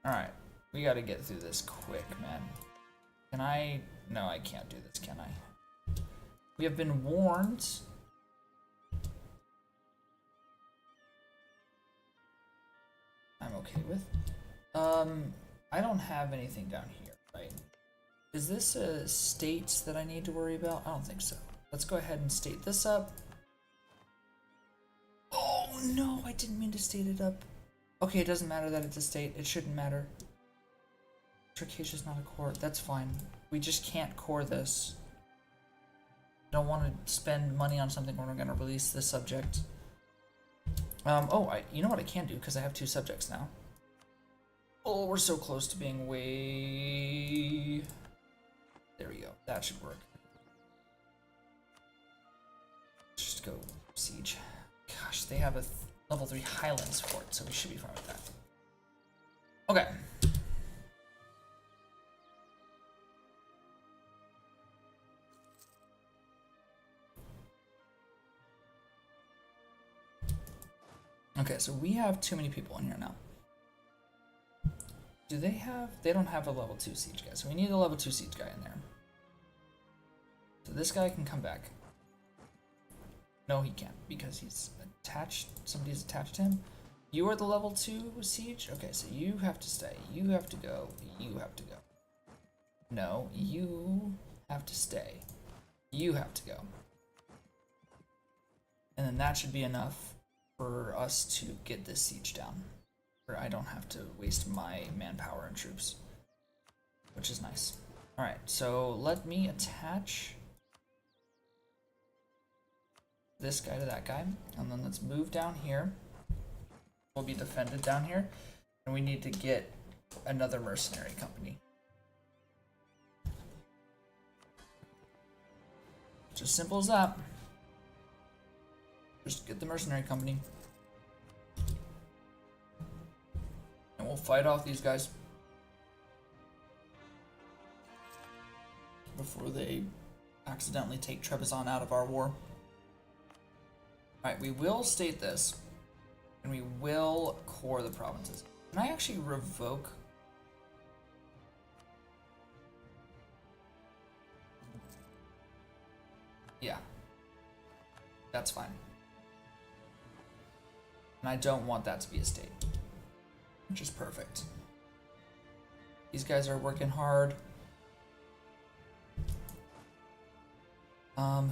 Alright, we gotta get through this quick, man. Can I? No, I can't do this, can I? We have been warned. I'm okay with. I don't have anything down here, right? Is this a state that I need to worry about? I don't think so. Let's go ahead and state this up. Oh no, I didn't mean to state it up. Okay, it doesn't matter that it's a state. It shouldn't matter. Circassia's not a core. That's fine. We just can't core this. I don't want to spend money on something when we're going to release this subject. You know what I can do, because I have 2 subjects now. Oh, we're so close to being way... There we go. That should work. Just go siege. Gosh, they have a level 3 Highlands Fort, so we should be fine with that. Okay. Okay, so we have too many people in here now. Do they have... They don't have a level 2 siege guy, so we need a level 2 siege guy in there. So this guy can come back. No, he can't, because he's attached... Somebody's attached to him. You are the level 2 siege? Okay, so you have to stay. You have to go. You have to go. No, you have to stay. You have to go. And then that should be enough for us to get this siege down. Where I don't have to waste my manpower and troops. Which is nice. Alright, so let me attach this guy to that guy. And then let's move down here. We'll be defended down here. And we need to get another mercenary company. It's as simple as that. Just get the mercenary company. And we'll fight off these guys before they accidentally take Trebizond out of our war. Alright, we will state this. And we will core the provinces. Can I actually revoke? Yeah. That's fine. And I don't want that to be a state. Which is perfect. These guys are working hard.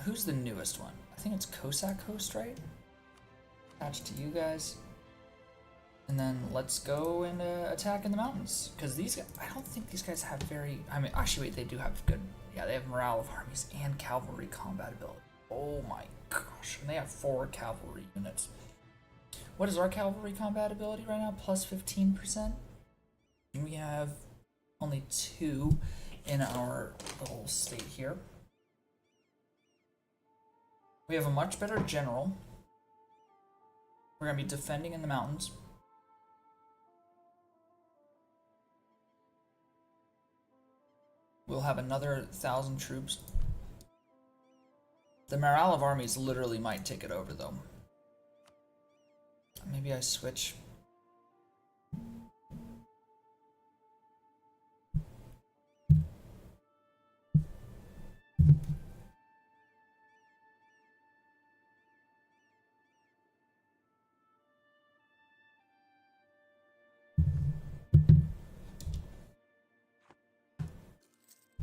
Who's the newest one? I think it's Cossack Host, right? Attached to you guys. And then let's go and attack in the mountains. Because these guys, I don't think these guys have very... I mean, actually, wait, they do have good... Yeah, they have morale of armies and cavalry combat ability. Oh my gosh. And they have 4 cavalry units. What is our cavalry combat ability right now? Plus 15%? And we have only 2 in our little state here. We have a much better general. We're going to be defending in the mountains. We'll have another 1,000 troops. The morale of armies literally might take it over, though. Maybe I switch.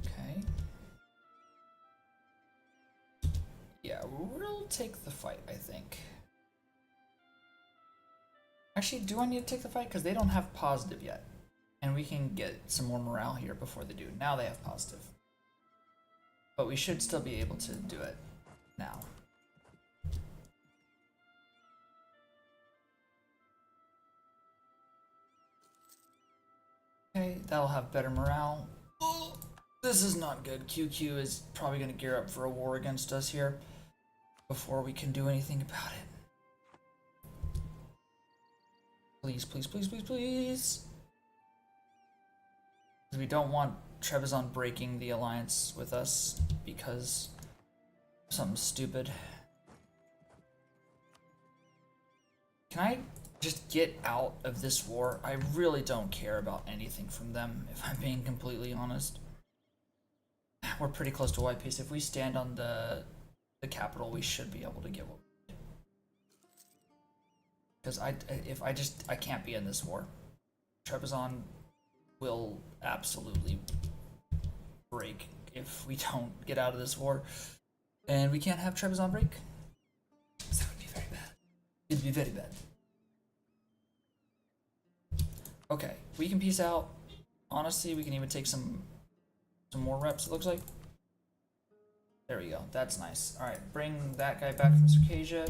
Okay. Yeah, we'll take the fight, I think. Actually, do I need to take the fight? Because they don't have positive yet. And we can get some more morale here before they do. Now they have positive. But we should still be able to do it now. Okay, that'll have better morale. Oh, this is not good. QQ is probably going to gear up for a war against us here before we can do anything about it. Please, please, please, please, please. We don't want Trebizond breaking the alliance with us because of something stupid. Can I just get out of this war? I really don't care about anything from them, if I'm being completely honest. We're pretty close to white peace. If we stand on the capital, we should be able to get what. Because I can't be in this war. Trebizond will absolutely break if we don't get out of this war. And we can't have Trebizond break. That would be very bad. It'd be very bad. Okay, we can peace out. Honestly, we can even take some more reps, it looks like. There we go. That's nice. Alright, bring that guy back from Circassia.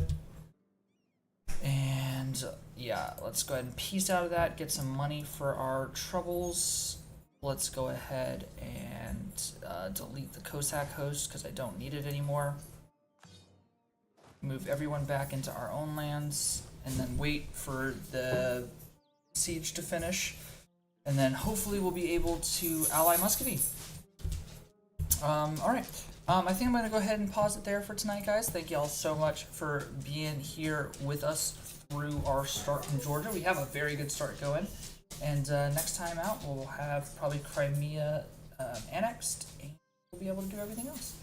And yeah, let's go ahead and piece out of that, get some money for our troubles. Let's go ahead and delete the Cossack host because I don't need it anymore. Move everyone back into our own lands, and then wait for the siege to finish, and then hopefully we'll be able to ally Muscovy. All right. I think I'm going to go ahead and pause it there for tonight, guys. Thank you all so much for being here with us through our start in Georgia. We have a very good start going. And next time out, we'll have probably Crimea annexed, and we'll be able to do everything else.